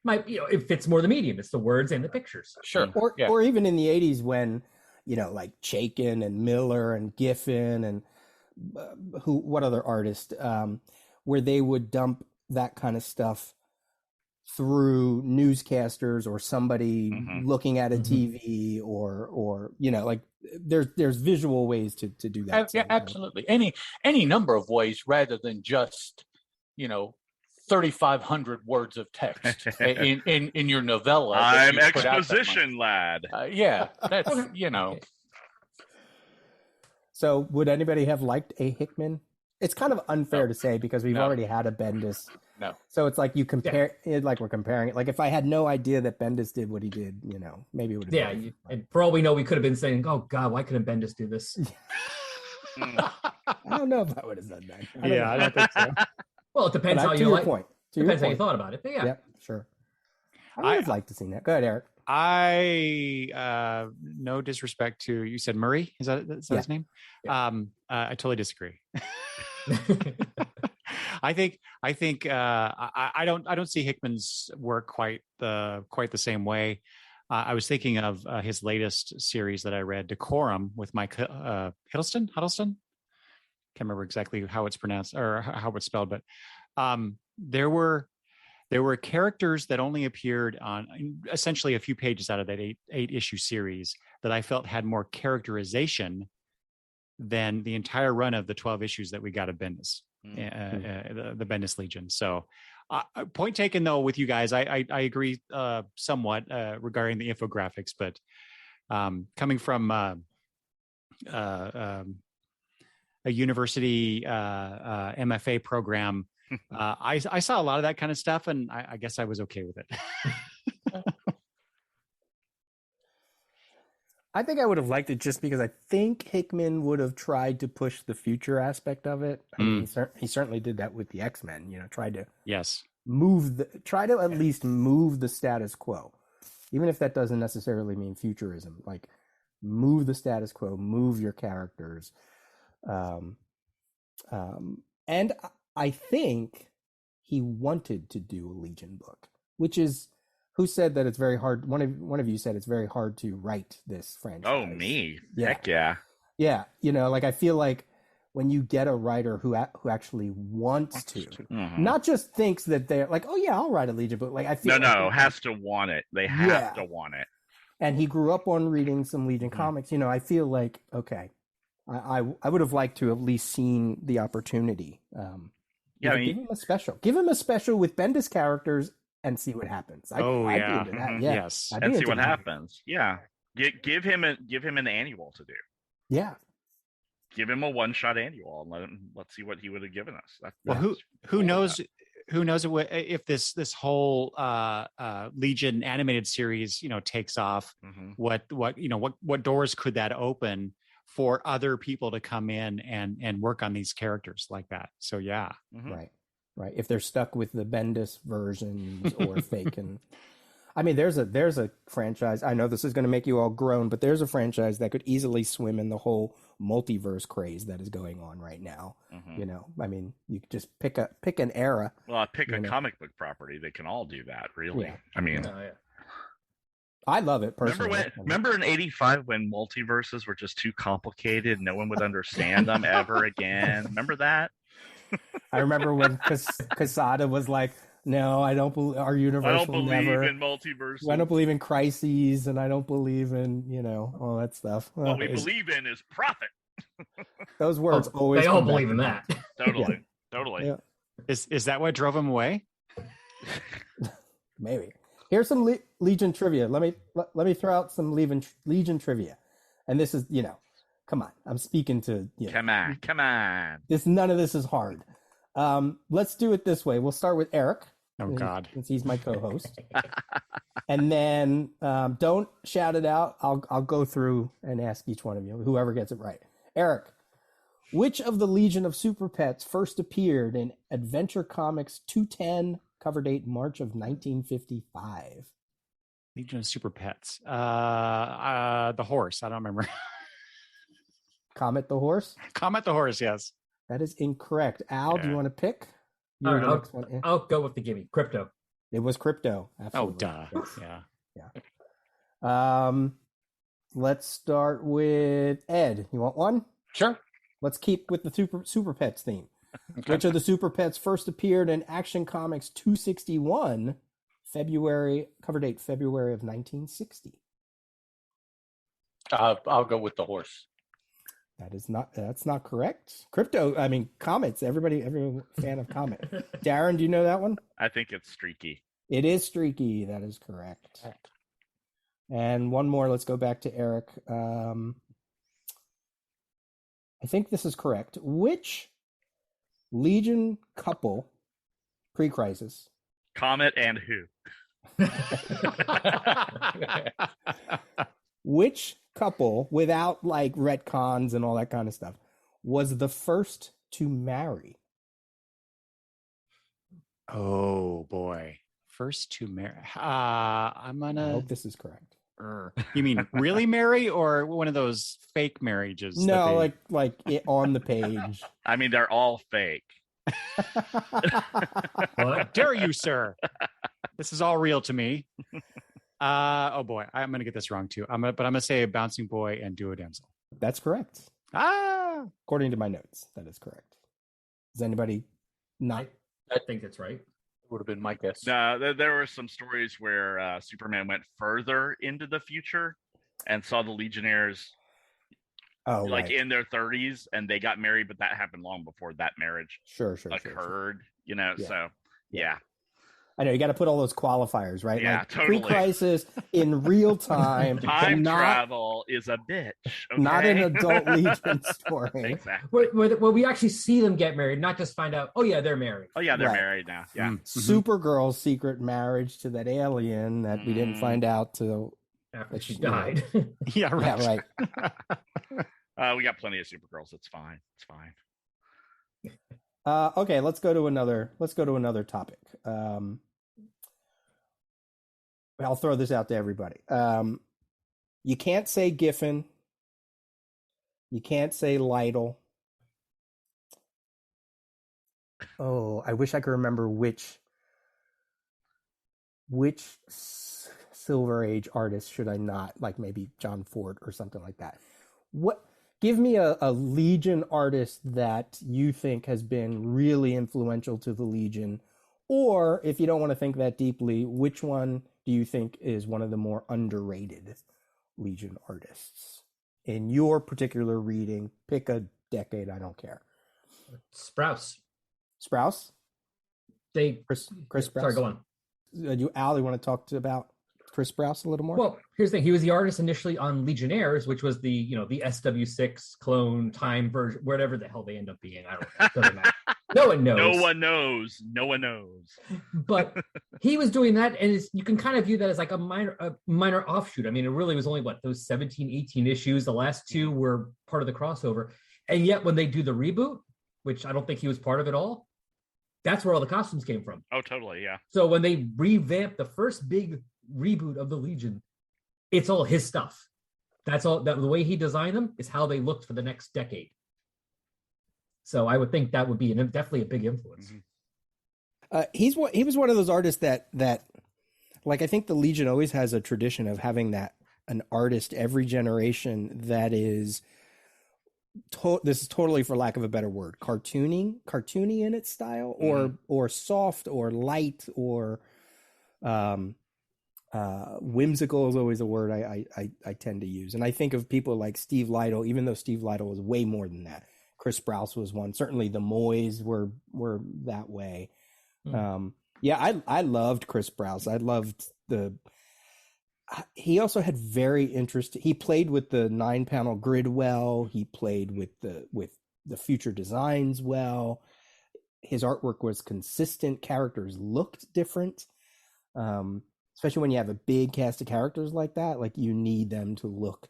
might, it fits more the medium. It's the words and the pictures. Sure. Or even in the 80s when, like Chaykin and Miller and Giffen and what other artist, where they would dump that kind of stuff through newscasters or somebody looking at a TV or like there's visual ways to do that. Yeah, absolutely. Any number of ways rather than just 3,500 words of text in your novella. I'm exposition lad. Yeah, that's So would anybody have liked a Hickman? It's kind of unfair to say because we've already had a Bendis. No. So it's like you compare it, like we're comparing it. Like if I had no idea that Bendis did what he did, maybe it would have been. Yeah, and for all we know, we could have been saying, "Oh God, why couldn't Bendis do this?" I don't know if I would have done that. I don't think so. Well, it depends how to you your like. point. Depends how you thought about it. But yeah. Yep, sure. I would have liked to see that. Go ahead, Eric. I no disrespect to, you said Murray, is that his name? Yeah. I totally disagree. I think I don't see Hickman's work quite the same way. I was thinking of his latest series that I read, Decorum, with Mike Huddleston. Can't remember exactly how it's pronounced or how it's spelled, but there were characters that only appeared on essentially a few pages out of that eight issue series that I felt had more characterization than the entire run of the 12 issues that we got of Bendis, the Bendis Legion. So point taken though with you guys, I agree somewhat regarding the infographics, but coming from a university MFA program, I saw a lot of that kind of stuff, and I guess I was okay with it. I think I would have liked it just because I think Hickman would have tried to push the future aspect of it. I mean, he certainly did that with the X-Men, tried to try to at least move the status quo, even if that doesn't necessarily mean futurism. Like, move the status quo, move your characters. And I think he wanted to do a Legion book, which is, who said that it's very hard? One of you said it's very hard to write this franchise. Oh, me. Yeah. Heck yeah. Yeah. Like I feel like when you get a writer who actually wants to, not just thinks that they're like, oh yeah, I'll write a Legion book. Like I feel has to want it. They have to want it. And he grew up on reading some Legion comics. I feel like, okay, I would have liked to have at least seen the opportunity. Give him a special. Give him a special with Bendis characters and see what happens. I'd be into that. Yeah. Yes. And see what happens. Yeah. Give him an annual to do. Yeah. Give him a one-shot annual and let's see what he would have given us. Who knows if this whole Legion animated series takes off, what doors could that open for other people to come in and work on these characters like that? So yeah. Right. If they're stuck with the Bendis versions or fake, and I mean, there's a franchise. I know this is going to make you all groan, but there's a franchise that could easily swim in the whole multiverse craze that is going on right now. I mean, you could just pick an era. Well, pick a comic book property. They can all do that, really. Yeah. I mean, I love it personally. Remember in '85 when multiverses were just too complicated, no one would understand them ever again. Remember that? I remember when Quesada was like, No, I don't believe our I universe don't will believe never. in multiverses. I don't believe in crises, and I don't believe in all that stuff. What we is- believe in is profit. Those words always. They all come back believe to in me. that. Totally. Totally. Yeah. Is that what drove him away? Maybe. Here's some Legion trivia. Let me throw out some Legion trivia, and this is come on. I'm speaking to Come on. Come on. None of this is hard. Let's do it this way. We'll start with Eric. Oh God. Since he's my co-host, and then don't shout it out. I'll go through and ask each one of you, whoever gets it right. Eric, which of the Legion of Super Pets first appeared in Adventure Comics 210, cover date March of 1955? Legion of Super Pets. The horse. I don't remember. Comet the Horse? Comet the horse. Yes. That is incorrect. Al, do you Yeah. want to pick? All You're right, the next one. I'll go with the gimme. Crypto. It was Crypto. Oh, Absolutely. duh. Yes. Yeah. Let's start with Ed. You want one? Sure. Let's keep with the Super Pets theme. Which of the Super Pets first appeared in Action Comics 261, cover date February of 1960? I'll go with the horse. That's not correct. Comets. Everybody fan of Comet. Darren, do you know that one? I think it's Streaky. It is Streaky. That is correct. And one more. Let's go back to Eric. I think this is correct. Which Legion couple, pre-crisis, Comet and who? which couple, without like retcons and all that kind of stuff, was the first to marry? Oh boy. First to marry. I'm I gonna. hope this is correct. You mean really marry or one of those fake marriages? that No, they- like it on the page. I mean, they're all fake. How dare you, sir? This is all real to me. Oh boy, I'm gonna get this wrong too. I'm gonna say a bouncing boy and duo damsel. That's correct. Ah, According to my notes, that is correct. Does anybody not? I think that's right. Would have been my guess. There were some stories where Superman went further into the future and saw the Legionnaires Oh, like right. in their 30s, and they got married, but that happened long before that marriage Sure. occurred. Yeah. So yeah. I know you got to put all those qualifiers, right? Yeah, like totally. Pre-crisis in real time, Time not, travel is a bitch. Okay? not an adult Legion story. Exactly. Well, we actually see them get married, not just find out, oh yeah, they're married. Oh yeah, they're Right. married now. Yeah. Mm, mhm. Supergirl's secret marriage to that alien that we didn't Mm. find out till. After she Yeah. died. Yeah, right. Yeah, right. We got plenty of Supergirls. It's fine. It's fine. Okay, let's go to another topic. I'll throw this out to everybody. You can't say Giffen. You can't say Lytle. Oh, I wish I could remember which Silver Age artist should I not, like maybe John Ford or something like that. Give me a Legion artist that you think has been really influential to the Legion, or if you don't want to think that deeply, which one do you think is one of the more underrated Legion artists in your particular reading? Pick a decade, I don't care. Sprouse. Sprouse? Chris Sprouse? Sorry, go on. Al, you want to talk about Chris Sprouse a little more? Well, here's the thing. He was the artist initially on Legionnaires, which was the SW6 clone time version, whatever the hell they end up being. I don't know. Doesn't matter. No one knows. No one knows. No one knows. But he was doing that, and you can kind of view that as like a minor offshoot. I mean, it really was only those 17, 18 issues. The last two were part of the crossover. And yet when they do the reboot, which I don't think he was part of at all, that's where all the costumes came from. Oh, totally. Yeah. So when they revamped the first big reboot of the Legion, it's all his stuff. That's all. The way he designed them is how they looked for the next decade. So I would think that would be definitely a big influence. Mhm. He was one of those artists that like, I think the Legion always has a tradition of having an artist every generation that is this is totally, for lack of a better word, cartoony in its style, or soft, or light, or whimsical is always a word I tend to use. And I think of people like Steve Lytle, even though Steve Lytle was way more than that. Chris Sprouse was one. Certainly the Moys were that way. I loved Chris Sprouse. I loved he also had very interesting, he played with the 9-panel grid well. He played with the future designs well. His artwork was consistent. Characters looked different. Especially when you have a big cast of characters like that, like you need them to look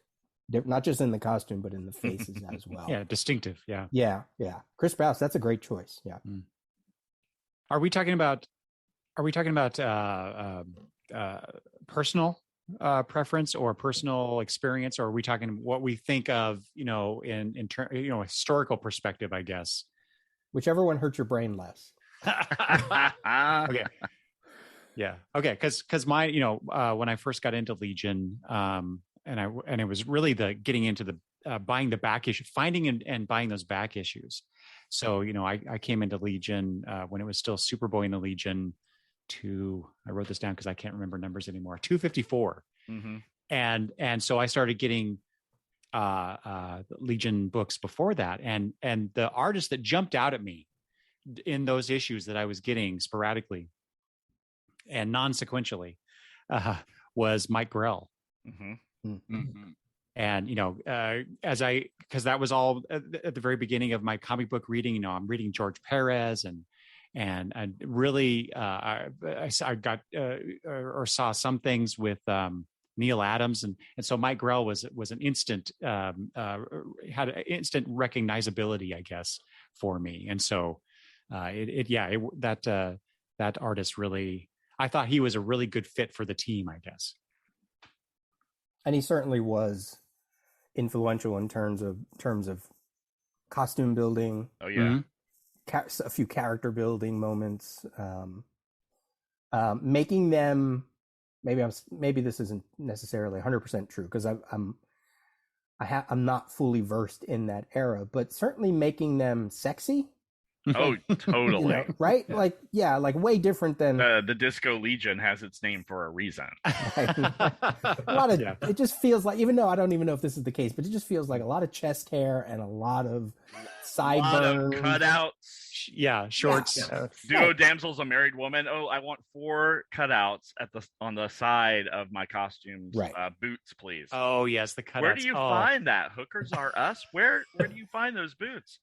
different, not just in the costume, but in the faces as well. Yeah, distinctive. Yeah. Yeah. Chris Sprouse, that's a great choice. Yeah. Are we talking about personal preference or personal experience, or are we talking what we think of, in historical perspective, I guess? Whichever one hurts your brain less. Okay. Yeah. Okay. Because my, when I first got into Legion, and it was really the getting into the buying the back issue, finding and buying those back issues. So, I came into Legion when it was still Superboy in the Legion I wrote this down because I can't remember numbers anymore, 254. Mm-hmm. And so I started getting Legion books before that. And the artist that jumped out at me in those issues that I was getting sporadically and non-sequentially was Mike Grell. Mm-hmm. Mm-hmm. And, because that was all at the very beginning of my comic book reading. I'm reading George Perez and really I got or saw some things with Neil Adams, and so Mike Grell was an instant had an instant recognizability, I guess, for me. And so that artist really, I thought he was a really good fit for the team, I guess. And he certainly was influential in terms of costume building. Oh yeah. A few character building moments, making them, maybe this isn't necessarily 100% true, because I'm not fully versed in that era, but certainly making them sexy. Oh, totally. Right? Like way different than the Disco Legion has its name for a reason. a lot of it just feels like, even though I don't even know if this is the case, but it just feels like a lot of chest hair and a lot of sideburns, cutouts. Yeah, shorts. Yeah. Duo damsel's a married woman. Oh, I want 4 cutouts on the side of my costumes. Right. Boots, please. Oh yes, the cutouts. Where do you find that? Hookers Are Us. Where do you find those boots?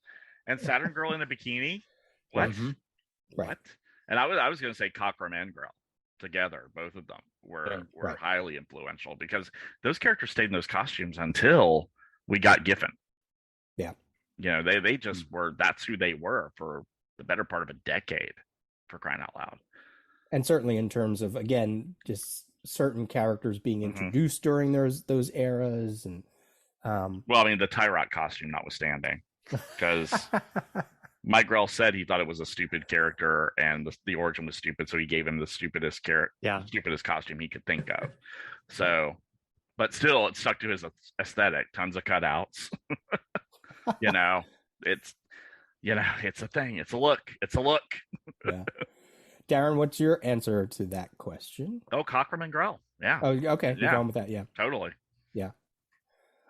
And Saturn Girl in a bikini. What? Mm-hmm. Right. What? And I was going to say Cockrum and Grell together. Both of them were right. highly influential, because those characters stayed in those costumes until we got Giffen. Yeah. They just were. That's who they were for the better part of a decade, for crying out loud. And certainly in terms of, again, just certain characters being introduced during those eras, and well, I mean, the Tyrot costume notwithstanding, because Mike Grell said he thought it was a stupid character and the origin was stupid, so he gave him the stupidest stupidest costume he could think of. So, but still, it stuck to his aesthetic. Tons of cutouts. It's a thing. It's a look. Yeah. Darren, what's your answer to that question? Oh, Cockrum and Grell. Yeah. Oh, okay. You're Yeah. going with that. Yeah. Totally. Yeah.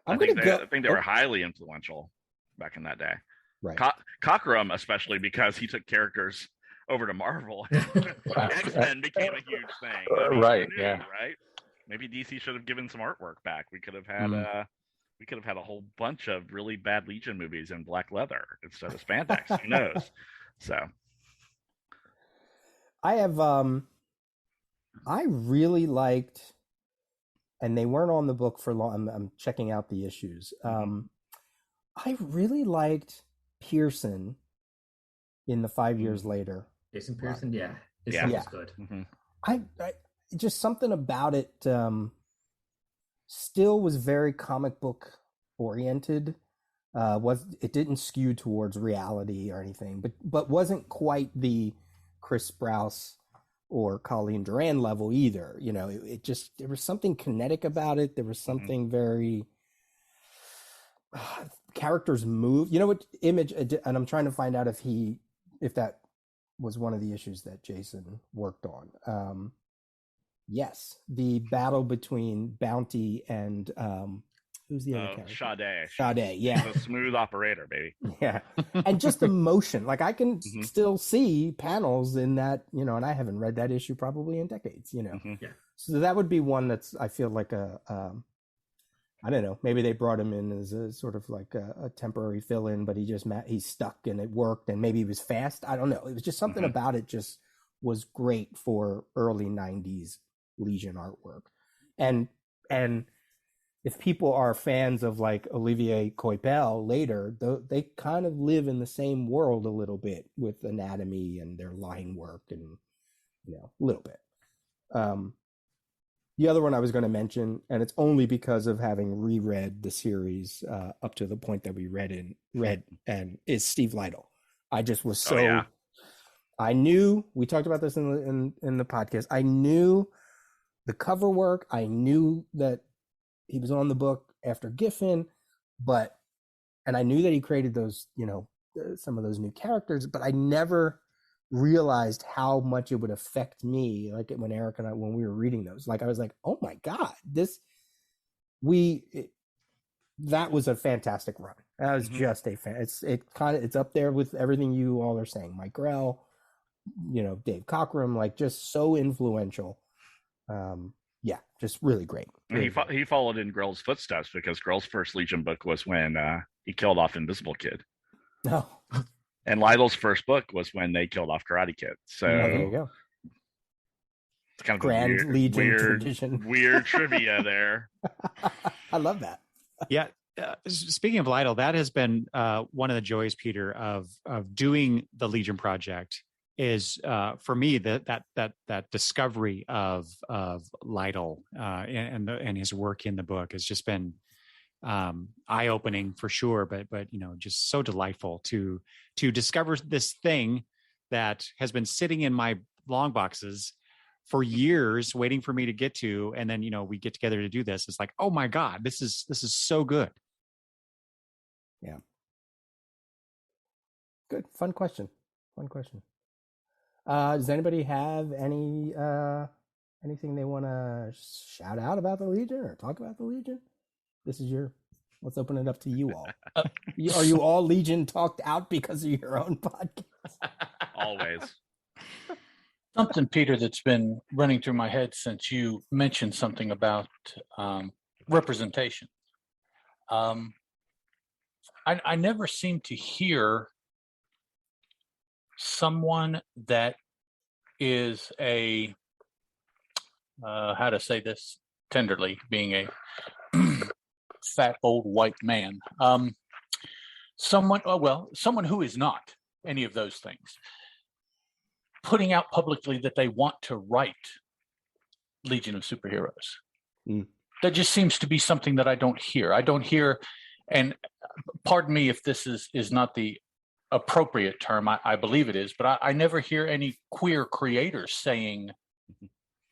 I think they were highly influential back in that day. Right. Cockrum, especially because he took characters over to Marvel. X-Men became a huge thing. Right. Yeah. Right. Maybe DC should have given some artwork back. We could have had a whole bunch of really bad Legion movies in black leather instead of spandex. Who knows? So I have I really liked, and they weren't on the book for long. I'm checking out the issues. I really liked Pearson in the 5 years later. Jason Pearson, yeah. His Yeah. stuff was good. mhm. I just something about it still was very comic book oriented. It didn't skew towards reality or anything, but wasn't quite the Chris Sprouse or Colleen Duran level either. It just, there was something kinetic about it. There was something very characters move. You know what Image, and I'm trying to find out if that was one of the issues that Jason worked on. Yes, the battle between Bounty and who's the other character? Sade. Sade, yeah. She's a smooth operator, baby. Yeah. And just the motion. Like I can Mhm. still see panels in that, and I haven't read that issue probably in decades, Mhm. So that would be one that's, I feel like I don't know, maybe they brought him in as a sort of like a temporary fill-in, but he's stuck and it worked, and maybe he was fast. I don't know. It was just something about it just was great for early 90s Legion artwork. And if people are fans of like Olivier Coipel later, they kind of live in the same world a little bit with anatomy and their line work and, a little bit. The other one I was going to mention, and it's only because of having reread the series up to the point that we read, and is Steve Lytle. I just was so, yeah. I knew, we talked about this in the podcast. I knew the cover work. I knew that he was on the book after Giffen, and I knew that he created those, some of those new characters, but I never realized how much it would affect me. Like when Eric and I, when we were reading those, like I was like, oh my God, that was a fantastic run. That was just it's up there with everything you all are saying. Mike Grell, Dave Cockrum, like just so influential. Yeah, just really great. Really He followed in Grell's footsteps because Grell's first Legion book was when he killed off Invisible Kid. No. And Lytle's first book was when they killed off Karate Kid. So there you go. It's kind of Grand a Legion tradition. Weird trivia there. I love that. Yeah. Speaking of Lytle, that has been one of the joys, Peter, of doing the Legion project is for me that discovery of Lytle and his work in the book has just been eye-opening for sure, but just so delightful to discover this thing that has been sitting in my long boxes for years waiting for me to get to, and then we get together to do this. It's like, oh my God, this is so good. Yeah, good. Fun question. Does anybody have anything they want to shout out about the Legion or talk about the Legion? Let's open it up to you all. Are you all Legion talked out because of your own podcast? Always. Something, Peter, that's been running through my head since you mentioned something about representation. I never seem to hear someone that is a, how to say this tenderly, being a fat old white man, someone who is not any of those things, putting out publicly that they want to write Legion of Superheroes. That just seems to be something that I don't hear. And pardon me if this is not the appropriate term, I believe it is, but I never hear any queer creators saying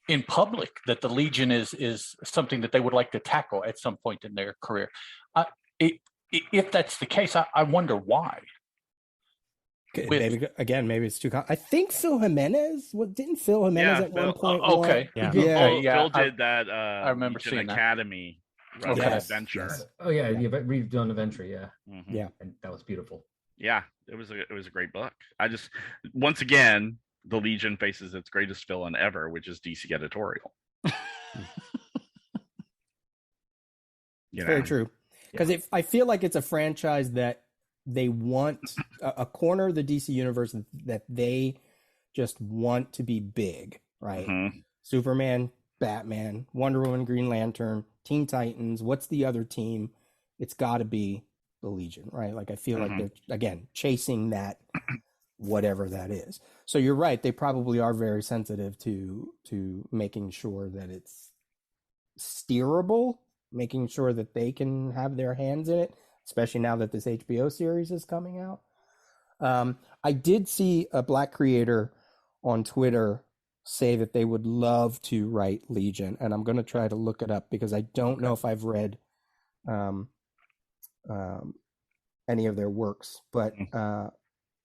in public that the Legion is something that they would like to tackle at some point in their career. If that's the case, I wonder why. Maybe it's too. I think Phil Jimenez. Didn't Phil Jimenez at one point? Okay. Phil did that. I remember Legion seeing that. Academy adventure. Yes. Oh yeah, we've done Adventure, yeah. Mhm. Yeah. And that was beautiful. Yeah, it was a great book. Once again, the Legion faces its greatest villain ever, which is DC editorial. Very true. Because I feel like it's a franchise that they want a corner of the DC universe that they just want to be big, right? Mm-hmm. Superman, Batman, Wonder Woman, Green Lantern, Teen Titans. What's the other team? It's got to be the Legion, right? Like I feel like they're, again, chasing that, whatever that is. So you're right. They probably are very sensitive to making sure that it's steerable, making sure that they can have their hands in it, especially now that this HBO series is coming out. I did see a Black creator on Twitter say that they would love to write Legion, and I'm going to try to look it up because I don't know if I've read any of their works, but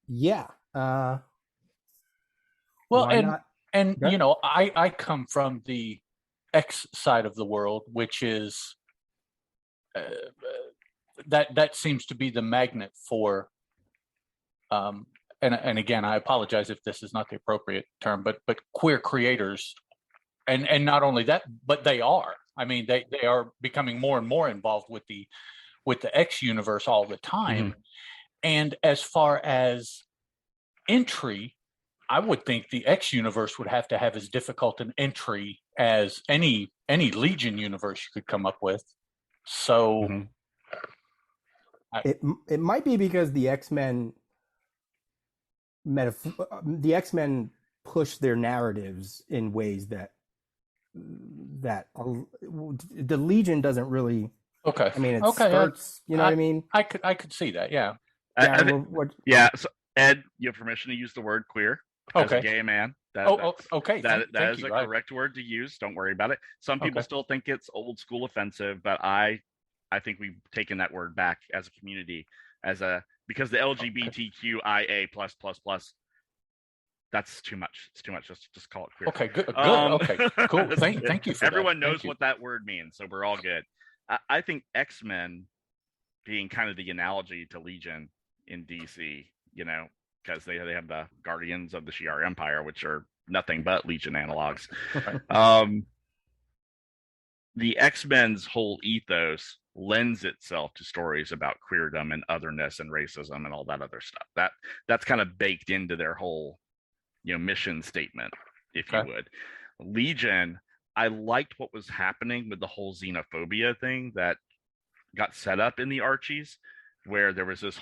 yeah. Well, Why and not? and Go ahead. you know, I come from the X side of the world, which is that seems to be the magnet for and again, I apologize if this is not the appropriate term, but queer creators, and not only that, but they are. I mean, they are becoming more and more involved with the X universe all the time. And as far as entry, I would think the X universe would have to have as difficult an entry as any Legion universe you could come up with. So It might be because the X-Men push their narratives in ways that the Legion doesn't really. okay, I mean, it okay, skirts. You know what I mean? I could see that. Yeah. Yeah. So Ed, you have permission to use the word queer as Okay. a gay man. Okay. That Thank is you. a correct word to use. Don't worry about it. Some people Okay. still think it's old school offensive, but I think we've taken that word back as a community because the LGBTQIA plus, that's too much. It's too much. Just call it queer. Okay. Good. Okay. Cool. Thank you for Everyone that. knows what that word means, so we're all good. I think X-Men being kind of the analogy to Legion in DC, you know, because they have the Guardians of the Shi'ar Empire, which are nothing but Legion analogs. Right. The X-Men's whole ethos lends itself to stories about queerdom and otherness and racism and all that other stuff. That's kind of baked into their whole, mission statement, if you would. Legion, I liked what was happening with the whole xenophobia thing that got set up in the Archies, where there's this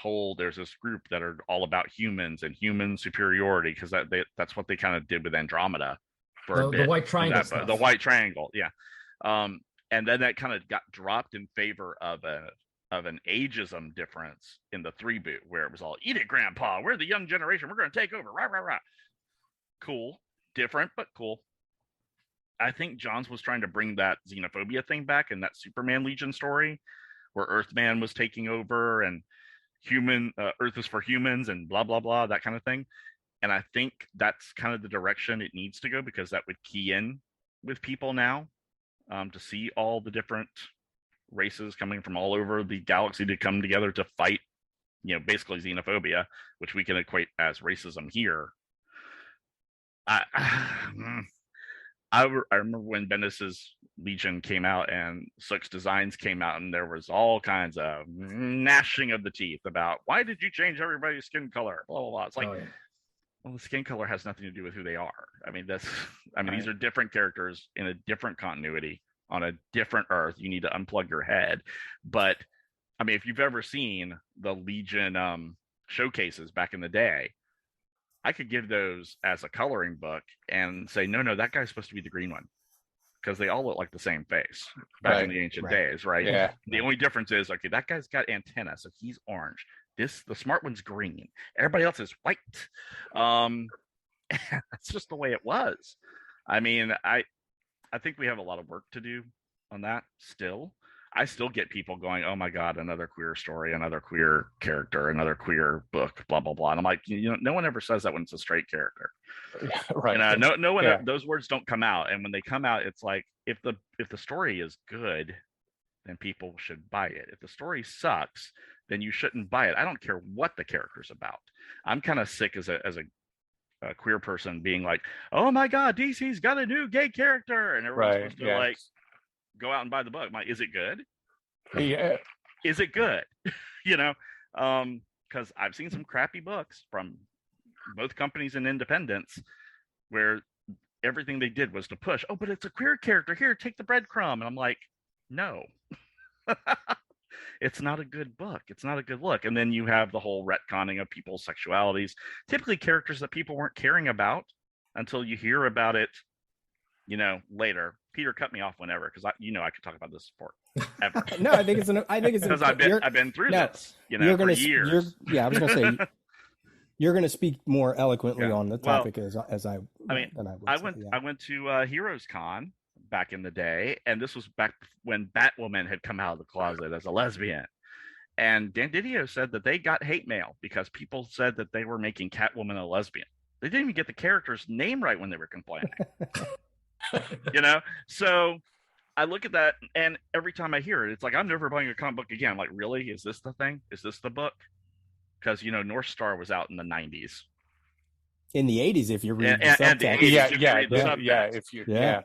group that are all about humans and human superiority, because that's what they kind of did with Andromeda for a bit. The white triangle stuff. The white triangle, yeah. And then that kind of got dropped in favor of an ageism difference in the 3 boot, where it was all, eat it, grandpa, we're the young generation, we're going to take over, rah, rah, rah. Cool, different, but cool. I think Johns was trying to bring that xenophobia thing back in that Superman Legion story, where Earthman was taking over and Earth is for humans and blah, blah, blah, that kind of thing. And I think that's kind of the direction it needs to go, because that would key in with people now, to see all the different races coming from all over the galaxy to come together to fight, basically xenophobia, which we can equate as racism here. I remember when Bendis's Legion came out and Sook's designs came out, and there was all kinds of gnashing of the teeth about, why did you change everybody's skin color? Blah, blah, blah. It's like, well, the skin color has nothing to do with who they are. I mean, these are different characters in a different continuity on a different Earth. You need to unplug your head. But I mean, if you've ever seen the Legion showcases back in the day, I could give those as a coloring book and say, no, that guy's supposed to be the green one, because they all look like the same face back in the ancient days, right? Yeah. The only difference is, okay, that guy's got antenna, so he's orange. The smart one's green. Everybody else is white. That's just the way it was. I mean, I think we have a lot of work to do on that still. I still get people going, oh my God, another queer story, another queer character, another queer book, blah, blah, blah. And I'm like, no one ever says that when it's a straight character. Right. No one, those words don't come out. And when they come out, it's like, if the story is good, then people should buy it. If the story sucks, then you shouldn't buy it. I don't care what the character's about. I'm kind of sick as a queer person being like, oh my God, DC's got a new gay character, and everyone's supposed to like go out and buy the book. I'm like, is it good? Yeah. Is it good? Because I've seen some crappy books from both companies and independents where everything they did was to push, oh, but it's a queer character, here, take the breadcrumb. And I'm like, no. It's not a good book. It's not a good look. And then you have the whole retconning of people's sexualities, typically characters that people weren't caring about until you hear about it, later. Peter, cut me off whenever, because I could talk about this forever. No, I think it's because I've been through this, for years. I was gonna say you're gonna speak more eloquently on the topic I went to Heroes Con back in the day, and this was back when Batwoman had come out of the closet as a lesbian, And Dan Didio said that they got hate mail because people said that they were making Catwoman a lesbian. They didn't even get the character's name right when they were complaining. So I look at that, and every time I hear it, it's like, I'm never buying a comic book again. I'm like, really? Is this the thing? Is this the book? Because North Star was out in the 90s. In the 80s, if you read the And subtext. the 80s, if you read the subtext. If you, Yeah.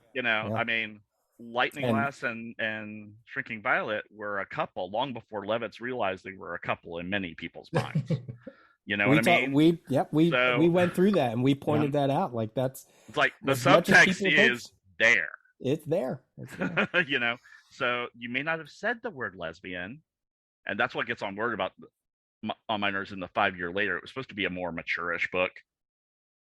I mean, Lightning And- Lass and Shrinking Violet were a couple long before Levitz realized they were a couple in many people's minds. You know what I mean? We went through that and we pointed that out. Like that's It's like the as much as subtext people think- is there. It's there. It's there. So you may not have said the word lesbian, and that's what gets on word about on my nerves in the 5 year later. It was supposed to be a more mature-ish book,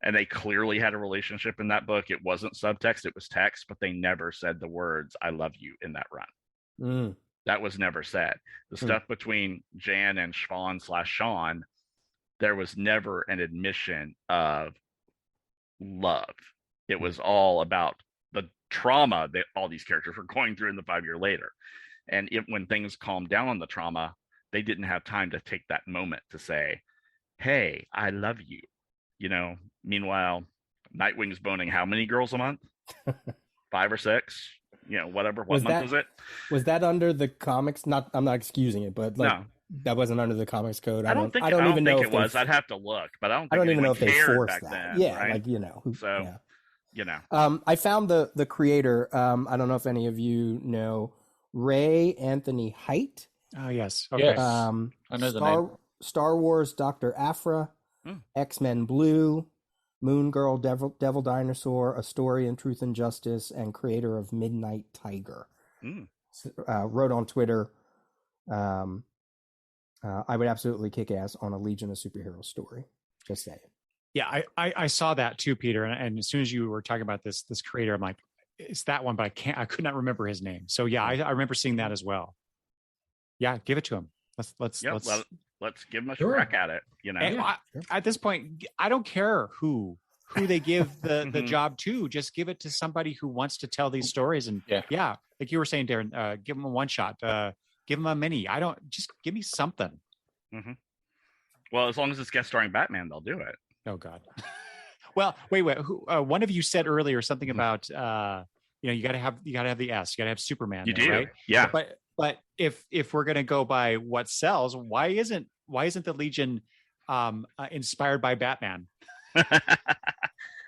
and they clearly had a relationship in that book. It wasn't subtext, it was text, but they never said the words "I love you" in that run. Mm. That was never said. The stuff between Jan and Schwan/Sean, there was never an admission of love. It was all about the trauma that all these characters were going through in the 5 year later. And when things calmed down on the trauma, they didn't have time to take that moment to say, hey, I love you. Meanwhile, Nightwing's boning how many girls a month? 5 or 6? Whatever. What month was it? Was that under the comics? I'm not excusing it, but No. that wasn't under the comics code. I don't think it was. I'd have to look, but I don't even know if they forced that. Then, yeah, right? I found the creator. I don't know if any of you know Ray Anthony Height. Oh yes, okay. Yes. I know the name. Star Wars Dr. Aphra, X-Men Blue, Moon Girl, Devil Dinosaur, A Story in Truth and Justice, and creator of Midnight Tiger. Wrote on Twitter, I would absolutely kick ass on a Legion of Superheroes story. Just saying. Yeah, I saw that too, Peter. And as soon as you were talking about this creator, I'm like, it's that one, but I could not remember his name. So yeah, I remember seeing that as well. Yeah, give it to him. Let's give him a crack at it. At this point, I don't care who they give the job to. Just give it to somebody who wants to tell these stories. And yeah, like you were saying, Darren, give them a one shot. Give them a mini. Just give me something. Mm-hmm. Well, as long as it's guest starring Batman, they'll do it. Oh God. Well, wait. One of you said earlier something about you got to have the S. You got to have Superman. You there, do, right? Yeah. But if we're gonna go by what sells, why isn't the Legion inspired by Batman?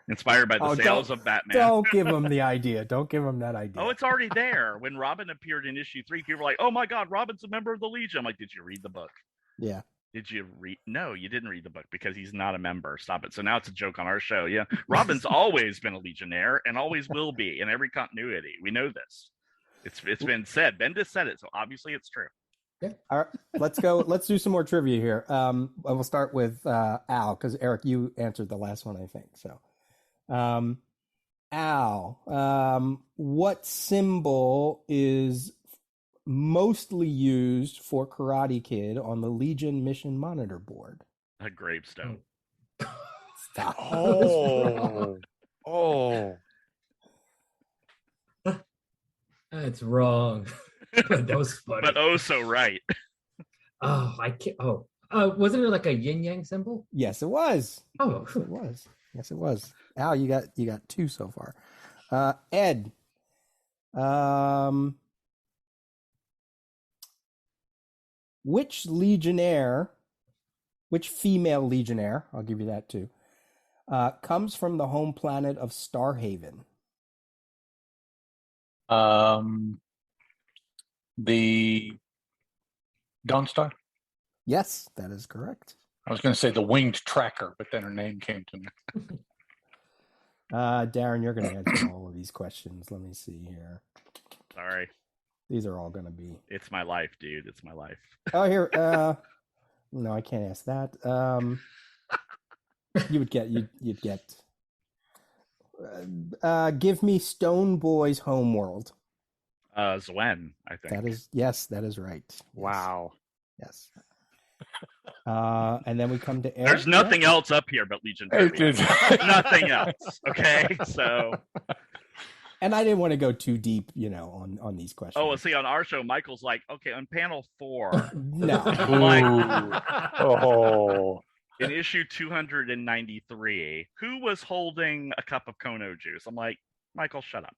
Inspired by the sales of Batman. Don't give him the idea. Don't give him that idea. Oh, it's already there. When Robin appeared in issue 3, people were like, "Oh my God, Robin's a member of the Legion." I'm like, "Did you read the book?" Yeah. Did you read? No, you didn't read the book because he's not a member. Stop it. So now it's a joke on our show. Yeah, Robin's always been a Legionnaire and always will be in every continuity. We know this. It's been said. Bendis said it, so obviously it's true. Yeah. All right. Let's go. Let's do some more trivia here. We'll start with Al, because Eric, you answered the last one, I think. So, Al, what symbol is mostly used for Karate Kid on the Legion mission monitor board? A gravestone. Stop. Oh. That's wrong. That was funny. But oh, so right. Oh, I can't. Oh, wasn't it like a yin yang symbol? Yes, it was. Oh, It was. Yes, it was. Al, you got 2 so far. Ed, which female Legionnaire, I'll give you that too, comes from the home planet of Starhaven? The Dawnstar? Yes, that is correct. I was going to say the Winged Tracker, but then her name came to me. Darren, you're going to answer all of these questions. Let me see here. Sorry. These are all going to be. It's my life, dude. It's my life. Oh, here. No, I can't ask that. You'd get. Give me Stone Boy's homeworld. Zwen, I think. That is right. Wow. Yes. And then we come to Eric. There's nothing else up here but Legion. Nothing else. Okay, so And I didn't want to go too deep, on these questions. Oh, see, on our show, Michael's like, okay, on panel 4, No. Oh, in issue 293, who was holding a cup of Kono juice? I'm like, Michael, shut up.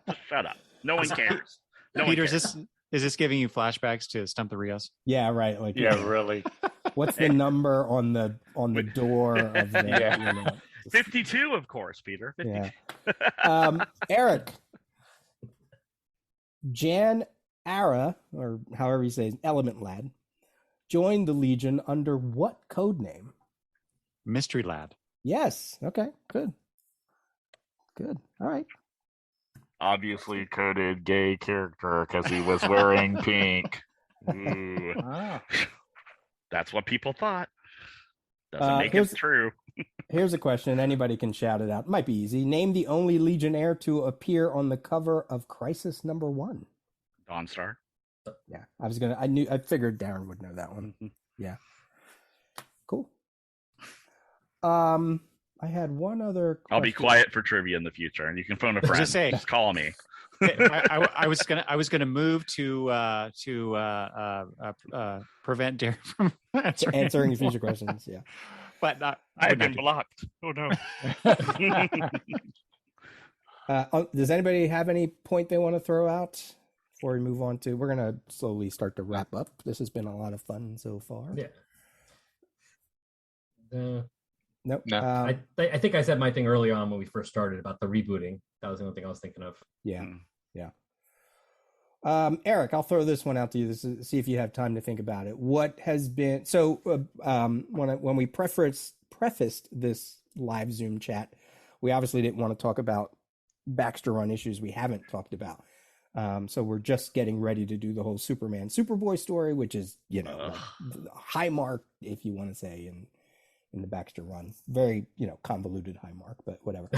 Just shut up. No one cares. No Peter, one cares. is this giving you flashbacks to Stump the Rios? Yeah, right. Like, yeah, really. what's the number on the door of the? Yeah. 52, of course, Peter. 52. Yeah. Eric, Jan Ara, or however you say it, Element Lad, joined the Legion under what code name? Mystery Lad. Yes. Okay. Good. All right. Obviously coded gay character because he was wearing pink. Ooh. Ah. That's what people thought. Doesn't make it true. Here's a question. Anybody can shout it out. It might be easy. Name the only Legionnaire to appear on the cover of Crisis #1. Dawnstar. Yeah, I figured Darren would know that one. Yeah. Cool. I had one other question. I'll be quiet for trivia in the future, and you can phone a friend. Just call me. I was gonna move to prevent Darren from answering future questions. Yeah, but I've been blocked. Oh no. Does anybody have any point they want to throw out before we move on to? We're gonna slowly start to wrap up. This has been a lot of fun so far. Yeah. Nope. No. I think I said my thing early on when we first started about the rebooting. That was the only thing I was thinking of. Yeah. Eric, I'll throw this one out to you. See if you have time to think about it. What has been when we prefaced this live Zoom chat, we obviously didn't want to talk about Baxter Run issues we haven't talked about. So we're just getting ready to do the whole Superman Superboy story, which is like high mark, if you want to say, in the Baxter Run. Very convoluted high mark, but whatever.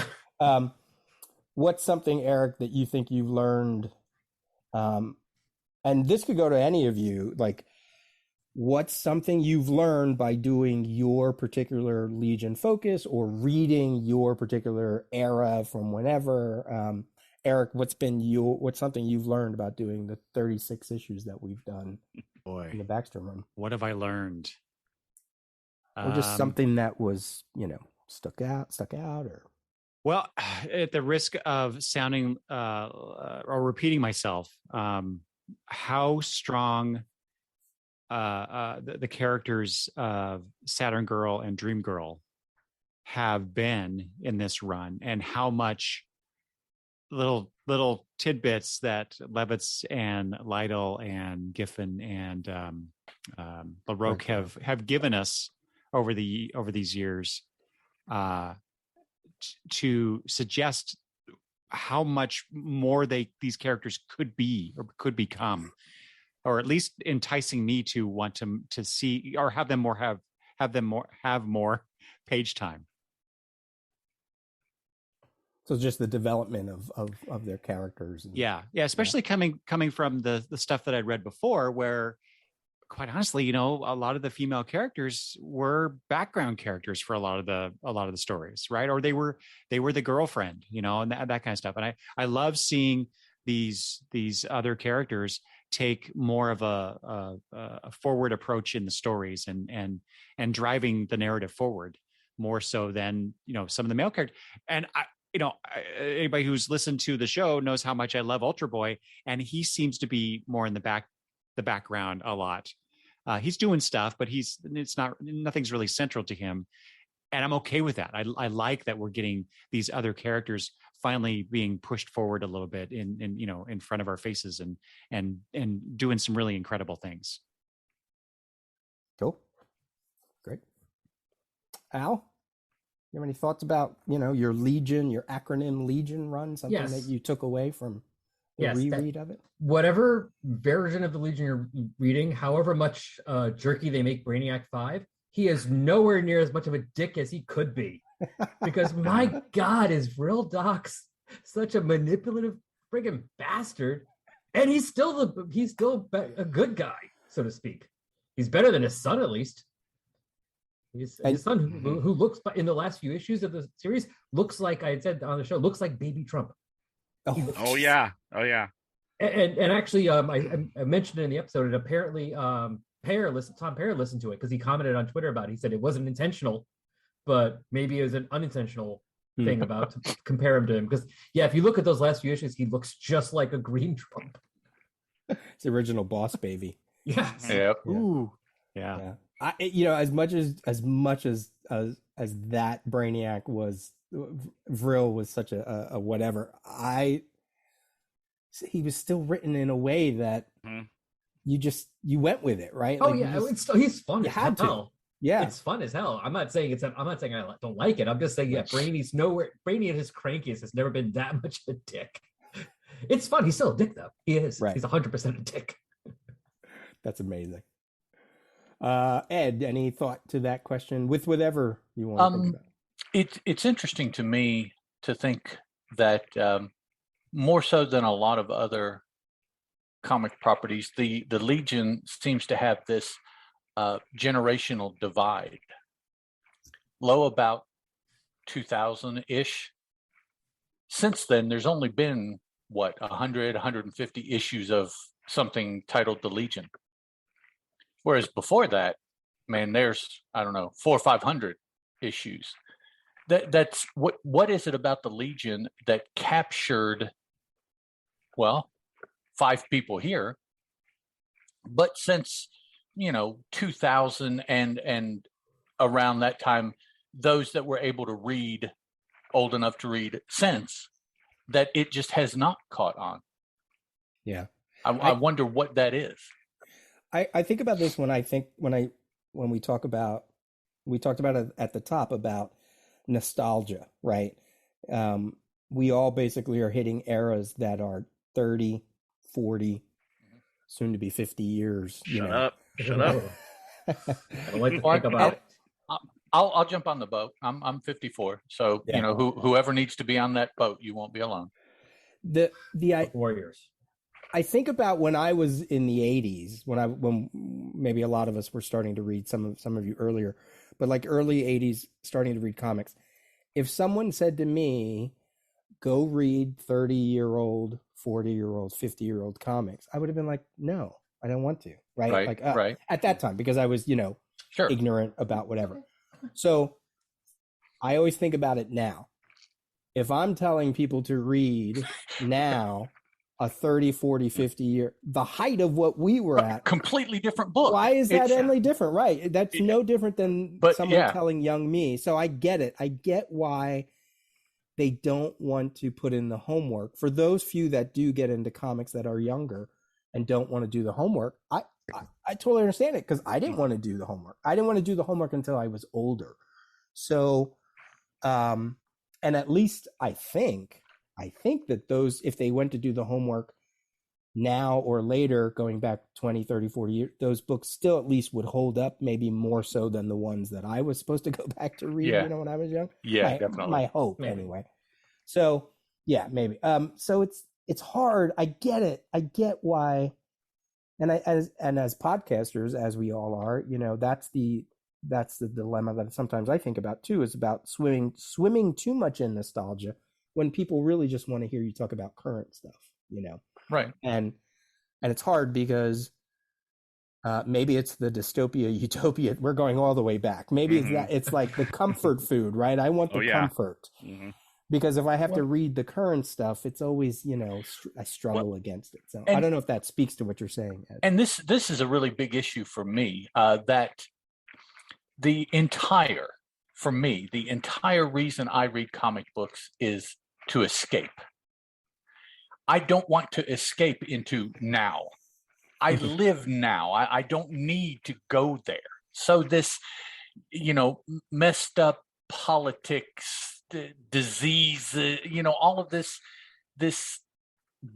What's something, Eric, that you think you've learned? And this could go to any of you. Like, what's something you've learned by doing your particular Legion focus or reading your particular era from whenever? Eric, what's something you've learned about doing the 36 issues that we've done in the Baxter Run? What have I learned? Or just something that was, stuck out or. Well, at the risk of sounding or repeating myself, how strong the characters of Saturn Girl and Dream Girl have been in this run, and how much little tidbits that Levitz and Lytle and Giffen and LaRoque have given us over these years to suggest how much more these characters could be or could become, or at least enticing me to want to see or have more page time. So just the development of their characters. Yeah, especially coming from the stuff that I'd read before, where quite honestly, a lot of the female characters were background characters for a lot of the stories, right? Or they were the girlfriend, and that kind of stuff. And I love seeing these other characters take more of a forward approach in the stories and driving the narrative forward more so than some of the male characters. And anybody who's listened to the show knows how much I love Ultra Boy, and he seems to be more in the background a lot. He's doing stuff, but nothing's really central to him. And I'm okay with that. I like that we're getting these other characters finally being pushed forward a little bit in front of our faces and doing some really incredible things. Cool. Great. Al, you have any thoughts about, your Legion, your acronym Legion run, something Yes. that you took away from the reread of it? Whatever version of the Legion you're reading, however much jerky they make Brainiac 5, he is nowhere near as much of a dick as he could be. Because my God, is Real Doc's such a manipulative friggin' bastard, and he's still a good guy, so to speak. He's better than his son, at least. His son, who looks, in the last few issues of the series, looks like I had said on the show, looks like baby Trump. Oh yeah. Oh yeah. And actually, I mentioned it in the episode, and apparently, Tom Pear listened to it because he commented on Twitter about it. He said it wasn't intentional, but maybe it was an unintentional thing about to compare him to him. Because if you look at those last few issues, he looks just like a Green Trump. It's the original Boss Baby. Yes. Yep. Yeah. Ooh. Yeah. Yeah. As much as that Brainiac was, Vril was such a whatever. He was still written in a way that Mhm. you went with it, right? Oh Like, yeah, you just- he's fun. you as had to. hell. yeah. It's fun as hell. I'm not saying I don't like it. I'm just saying, Brainy's nowhere. Brainy at his crankiest has never been that much of a dick. It's fun. He's still a dick though. He is. Right. He's 100% a dick. That's amazing. Ed, any thought to that question with whatever you want to think about? It's interesting to me to think that more so than a lot of other comic properties, the Legion seems to have this generational divide. Low about 2000-ish. Since then, there's only been 150 issues of something titled the Legion. Whereas before that, man, there's, I don't know, 400 or 500 issues. That's what is it about the Legion that captured, well, 5 people here, but since 2000 and around that time, those that were able to read, old enough to read since, that it just has not caught on. Yeah. I wonder what that is. I think about this when we talked about it at the top about nostalgia, right? We all basically are hitting eras that are 30, 40, soon to be 50 years. Shut up. I don't like to think about it. I'll jump on the boat. I'm 54, so Yeah. whoever needs to be on that boat, you won't be alone. The Warriors. I think about when I was in the 80s, when maybe a lot of us were starting to read, some of you earlier, but like early 80s, starting to read comics. If someone said to me, go read 30-year-old, 40-year-old, 50-year-old comics, I would have been like, no, I don't want to. Right. Right, Like right. at that time, because I was, Sure. ignorant about whatever. So I always think about it now. If I'm telling people to read now a 30, 40, 50 year, the height of what we were at, Completely different book. why is that It's- any different? Right. That's no different than But, someone yeah. telling young me. So I get it. I get why they don't want to put in the homework. For those few that do get into comics that are younger and don't want to do the homework, I totally understand it, because I didn't want to do the homework. I didn't want to do the homework until I was older. So, and at least I think that those, if they went to do the homework now or later, going back 20, 30, 40 years, those books still at least would hold up, maybe more so than the ones that I was supposed to go back to read, Yeah. when I was young. Yeah, definitely. My hope, Maybe. anyway. So, yeah, maybe. So it's hard. I get it. I get why. And as podcasters, as we all are, that's the dilemma that sometimes I think about too, is about swimming too much in nostalgia when people really just want to hear you talk about current stuff, Right. and it's hard because maybe it's the dystopia utopia. We're going all the way back. Maybe it's that, it's like the comfort food, right? I want the Oh, yeah. comfort, Mhm. because if I have to read the current stuff, it's always, I struggle against it. So I don't know if that speaks to what you're saying, Ed. And this is a really big issue for me, that the entire reason I read comic books is to escape. I don't want to escape into now. I live now. I don't need to go there. So this, messed up politics, disease, all of this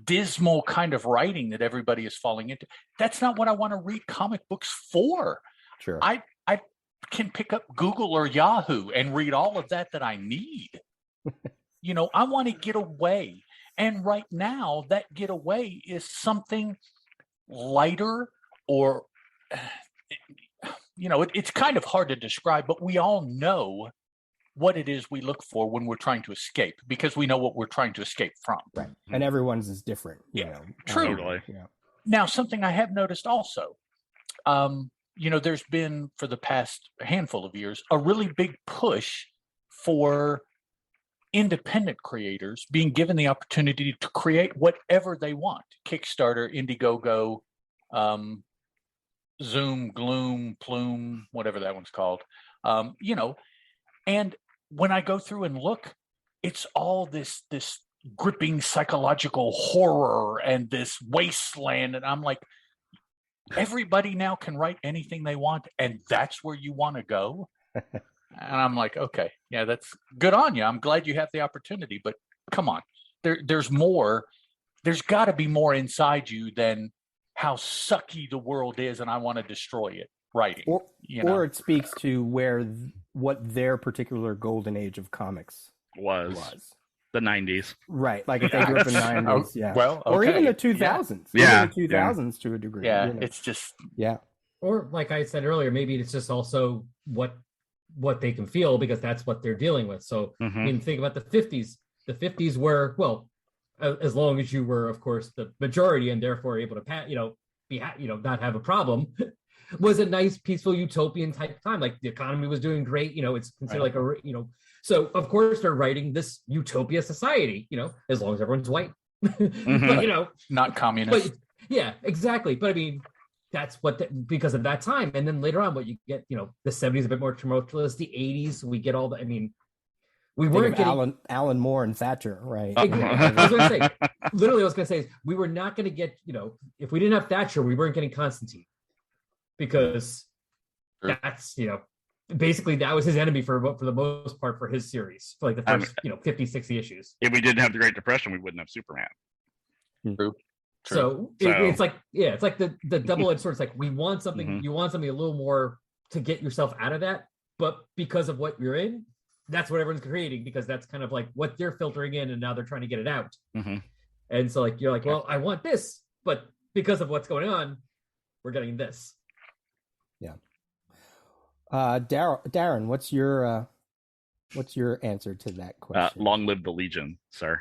dismal kind of writing that everybody is falling into. That's not what I want to read comic books for. Sure. I can pick up Google or Yahoo and read all of that I need. I want to get away. And right now, that getaway is something lighter, or, it's kind of hard to describe, but we all know what it is we look for when we're trying to escape, because we know what we're trying to escape from. Right. And everyone's is different. You Yeah, know. true. Totally. Yeah. Now, something I have noticed also, there's been for the past handful of years a really big push for independent creators being given the opportunity to create whatever they want. Kickstarter, Indiegogo, Zoom, Gloom, Plume, whatever that one's called. And when I go through and look, it's all this gripping psychological horror and this wasteland. And I'm like, everybody now can write anything they want, and that's where you want to go. And I'm like, okay, yeah, that's good on you. I'm glad you have the opportunity, but come on, there's more. There's got to be more inside you than how sucky the world is, and I want to destroy it. Writing, or it speaks to what their particular golden age of comics was the 90s. Right, like if they grew up in the 90s, yeah. Well, or even the 2000s. Even the 2000s to a degree. Yeah, it's just Or like I said earlier, maybe it's just also what they can feel, because that's what they're dealing with. So I mean, think about the 50s. The 50s were, well, as long as you were, of course, the majority and therefore able to not have a problem, was a nice, peaceful, utopian type time. Like the economy was doing great. It's considered like so of course they're writing this utopia society, as long as everyone's white. But, not communist. But, yeah, exactly. But I mean, that's because of that time. And then later on, what you get, the 70s a bit more tumultuous, the 80s, we get all the, I mean, we weren't getting Alan Moore and Thatcher, right? I was going to say, we were not going to get, if we didn't have Thatcher, we weren't getting Constantine, because that's, basically that was his enemy for the most part for his series, for like the first, 50, 60 issues. If we didn't have the Great Depression, we wouldn't have Superman. True. So it's like, it's like the double-edged sword. It's like, we want something, you want something a little more to get yourself out of that, but because of what you're in, that's what everyone's creating, because that's kind of like what they're filtering in, and now they're trying to get it out. And so like, you're like, well, I want this, but because of what's going on, we're getting this. Yeah. Darren, what's your answer to that question? Long live the Legion, sir.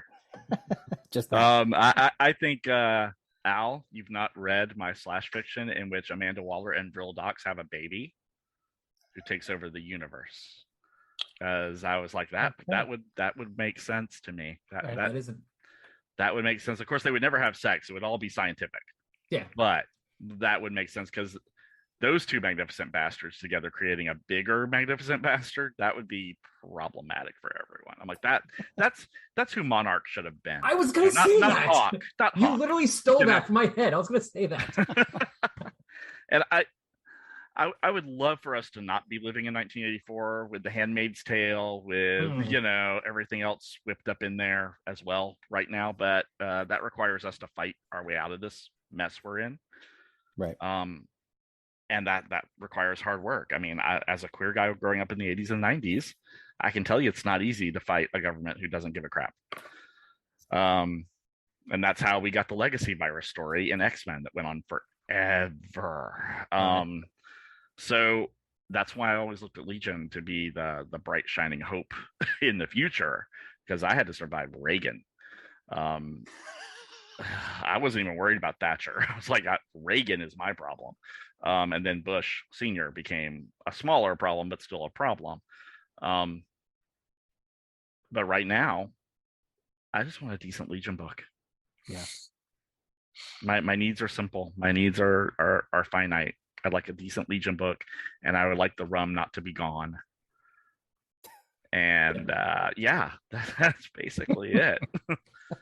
Just that. I think Al, you've not read my slash fiction in which Amanda Waller and Vril Dox have a baby who takes over the universe. As I was like, that would make sense to me. That would make sense. Of course, they would never have sex. It would all be scientific. Yeah. But that would make sense, because those two magnificent bastards together creating a bigger magnificent bastard, that would be problematic for everyone. I'm like, that's who Monarch should have been. I was going to say not that. Hawk, not you Hawk. Literally stole that from my head. I was going to say that. And I would love for us to not be living in 1984 with The Handmaid's Tale, with everything else whipped up in there as well right now. But that requires us to fight our way out of this mess we're in. Right. And that requires hard work. I mean, as a queer guy growing up in the 80s and 90s, I can tell you it's not easy to fight a government who doesn't give a crap. And that's how we got the Legacy virus story in X-Men that went on forever. So that's why I always looked at Legion to be the bright shining hope in the future, because I had to survive Reagan. I wasn't even worried about Thatcher. I was like, Reagan is my problem. And then Bush Sr. became a smaller problem, but still a problem. But right now, I just want a decent Legion book. Yeah. My needs are simple. My needs are finite. I'd like a decent Legion book, and I would like the rum not to be gone. And that's basically it.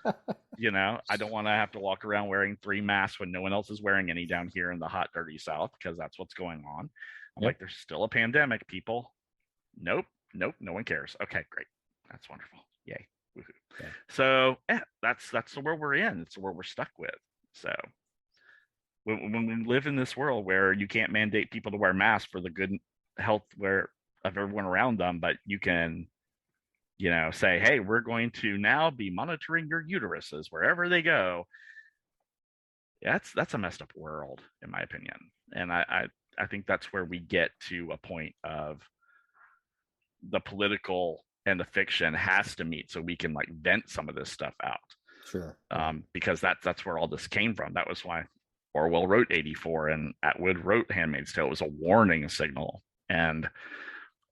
I don't want to have to walk around wearing 3 masks when no one else is wearing any down here in the hot, dirty South, because that's what's going on. I'm like, there's still a pandemic, people. Nope, no one cares. Okay, great. That's wonderful. Yay. Woohoo. Okay. So that's the world we're in. It's the world we're stuck with. So when we live in this world where you can't mandate people to wear masks for the good health of everyone around them, but you can say, hey, we're going to now be monitoring your uteruses wherever they go. That's a messed up world, in my opinion. And I think that's where we get to a point of the political and the fiction has to meet so we can like vent some of this stuff out. Sure. Because that's where all this came from. That was why Orwell wrote 84 and Atwood wrote Handmaid's Tale. It was a warning signal. And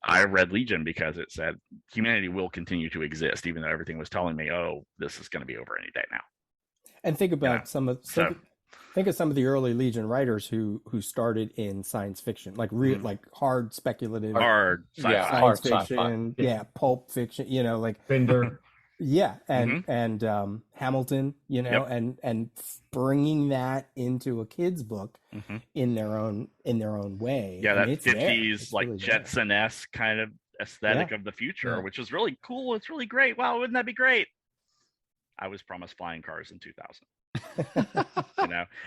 I read Legion because it said humanity will continue to exist, even though everything was telling me, oh, this is going to be over any day now. And think about Yeah. think of some of the early Legion writers who started in science fiction, like like hard speculative Hard sci-fi. Yeah. science hard sci-fi. fiction, pulp fiction, like Bender. yeah, and Hamilton, Yep. and bringing that into a kid's book Mhm. in their own way. Yeah, and that it's there. 50s It's like really there. Jetson-esque kind of aesthetic of the future, Yeah. which is really cool. It's really great. Wow, wouldn't that be great? I was promised flying cars in 2000.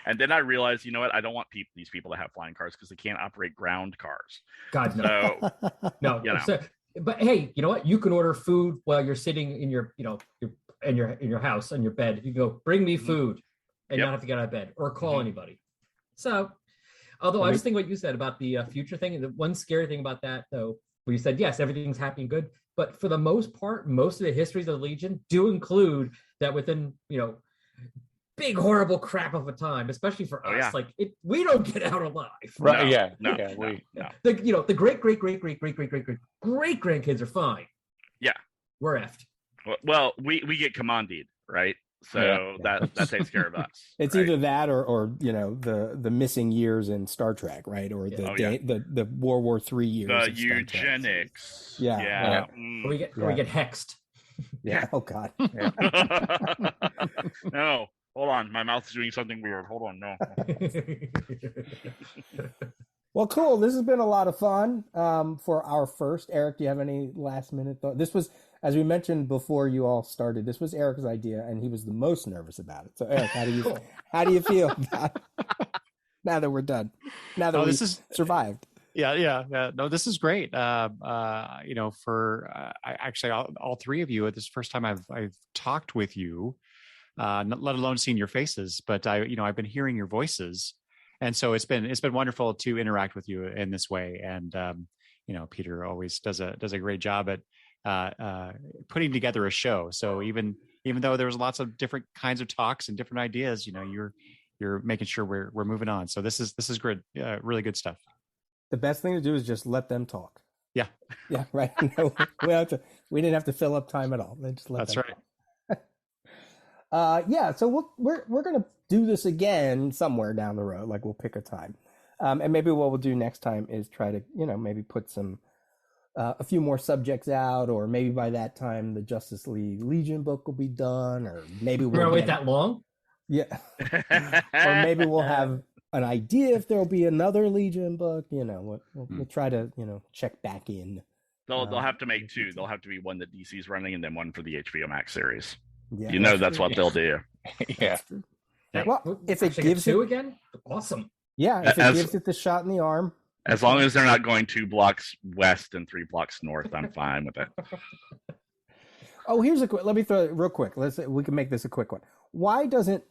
And then I realized, you know what? I don't want these people to have flying cars because they can't operate ground cars. God, no. So No. you know. So, but hey, you know what? You can order food while you're sitting in your, in your house on your bed. You go, bring me food, and Yep. not have to get out of bed or call anybody. So, although I just think what you said about the future thing, and the one scary thing about that, though, where you said yes, everything's happy and good, but for the most part, most of the histories of the Legion do include that within big horrible crap of a time, especially for Oh, us. yeah. Like we don't get out alive. Right. No, yeah. no, yeah. no, no. The great grandkids are fine. Yeah. We're effed. Well, we get commanded, right? So that takes care of us. It's right? either that or the missing years in Star Trek, right? Or the Oh, yeah. the World War III years. the of Star Trek. eugenics. Yeah. Yeah. Or we get hexed. Yeah. Oh God. No, hold on. My mouth is doing something weird. Hold on. No. Well, cool. This has been a lot of fun for our first. Eric, do you have any last minute thought? This was, as we mentioned before you all started, this was Eric's idea, and he was the most nervous about it. So, Eric, how do you feel about now that we're done? Now that we survived. Yeah. No, this is great. For actually all three of you, this is the first time I've talked with you, let alone seen your faces. But I've been hearing your voices, and so it's been wonderful to interact with you in this way. And Peter always does a great job at putting together a show. So even though there's lots of different kinds of talks and different ideas, you're making sure we're moving on. So this is good, really good stuff. The best thing to do is just let them talk. Yeah. Yeah, right. No, we didn't have to fill up time at all. Just let That's them right. talk. So we're gonna do this again somewhere down the road. Like we'll pick a time, and maybe what we'll do next time is try to maybe put some a few more subjects out, or maybe by that time the Justice League Legion book will be done, or maybe We're gonna wait that long? Yeah, or maybe we'll have an idea if there'll be another Legion book. We'll try to check back in. They'll have to make two. They'll have to be one that DC's running and then one for the HBO Max series. Yeah, That's what they'll do. Yeah. Well, if it Actually, gives two it, again, awesome. if it gives it the shot in the arm. As long as they're not going 2 blocks west and 3 blocks north, I'm fine with it. Oh, here's let me throw it real quick. We can make this a quick one. Why doesn't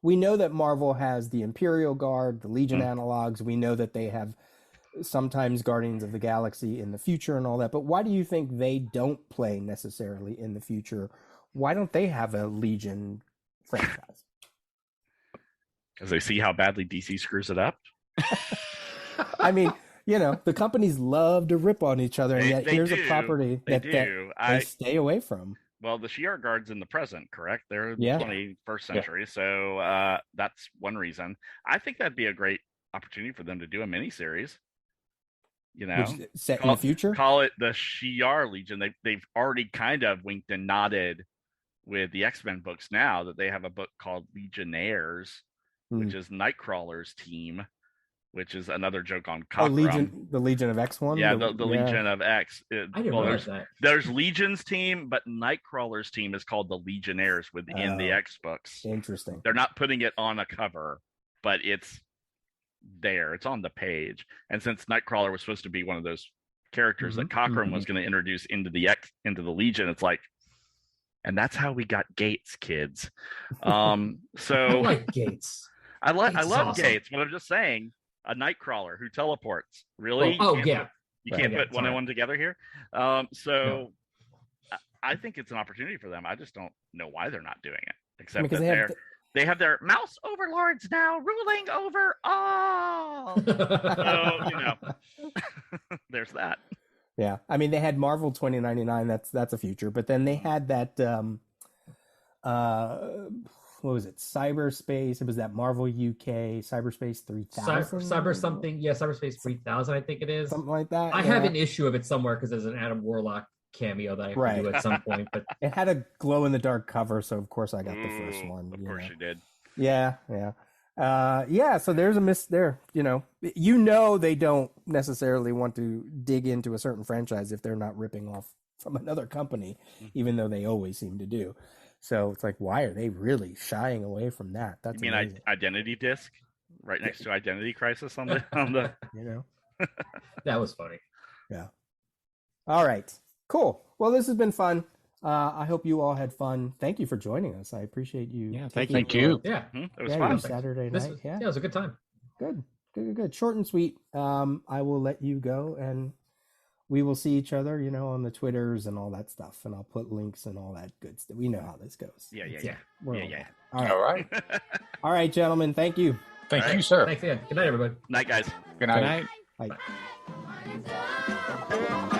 we know that Marvel has the Imperial Guard, the Legion analogs? We know that they have sometimes Guardians of the Galaxy in the future and all that. But why do you think they don't play necessarily in the future? Why don't they have a Legion franchise? Because they see how badly DC screws it up. I mean, the companies love to rip on each other, and yet here's a property that they stay away from. Well, the Shi'ar Guard's in the present, correct? They're in the 21st century, so that's one reason. I think that'd be a great opportunity for them to do a miniseries. Set in the future. Call it the Shi'ar Legion. They've already kind of winked and nodded with the X-Men books now that they have a book called Legionnaires, which is Nightcrawler's team, which is another joke on Cockrum. The Legion of X one? Yeah, the Legion of X. I didn't realize that. There's Legion's team, but Nightcrawler's team is called the Legionnaires within the X books. Interesting. They're not putting it on a cover, but it's there. It's on the page. And since Nightcrawler was supposed to be one of those characters that Cockrum was going to introduce into the Legion, it's like, and that's how we got Gates, kids. So I like Gates. I love awesome. Gates, but I'm just saying, a Nightcrawler who teleports. Really? Oh, You can't put one and one together here. I think it's an opportunity for them. I just don't know why they're not doing it, I except mean, 'cause that they have their mouse overlords now ruling over all. So, there's that. Yeah, I mean, they had Marvel 2099. That's a future, but then they had that. What was it? Cyberspace. It was that Marvel UK Cyberspace 3000. Cyber something. Yeah, Cyberspace 3000. I think it is. Something like that. I have an issue of it somewhere because there's an Adam Warlock cameo that I have to do at some point. But it had a glow in the dark cover, so of course I got the first one. Of course you did. Yeah. Yeah, so there's a miss there. They don't necessarily want to dig into a certain franchise if they're not ripping off from another company, even though they always seem to do. So it's like, why are they really shying away from that? That's you mean amazing. Identity Disc right next to Identity Crisis on the that was funny. Yeah. All right. Cool. Well, this has been fun. I hope you all had fun. Thank you for joining us. I appreciate you. Yeah, Thank you. Yeah, it was your fun. Saturday night. it was a good time. Good. Short and sweet. I will let you go, and we will see each other, on the Twitters and all that stuff. And I'll put links and all that good stuff. We know how this goes. Yeah. We're Yeah. All right. All right, gentlemen. Thank you. Thank All you, right. sir. Thanks again. Good night, everybody. Night, guys. Good Good night. night. Bye.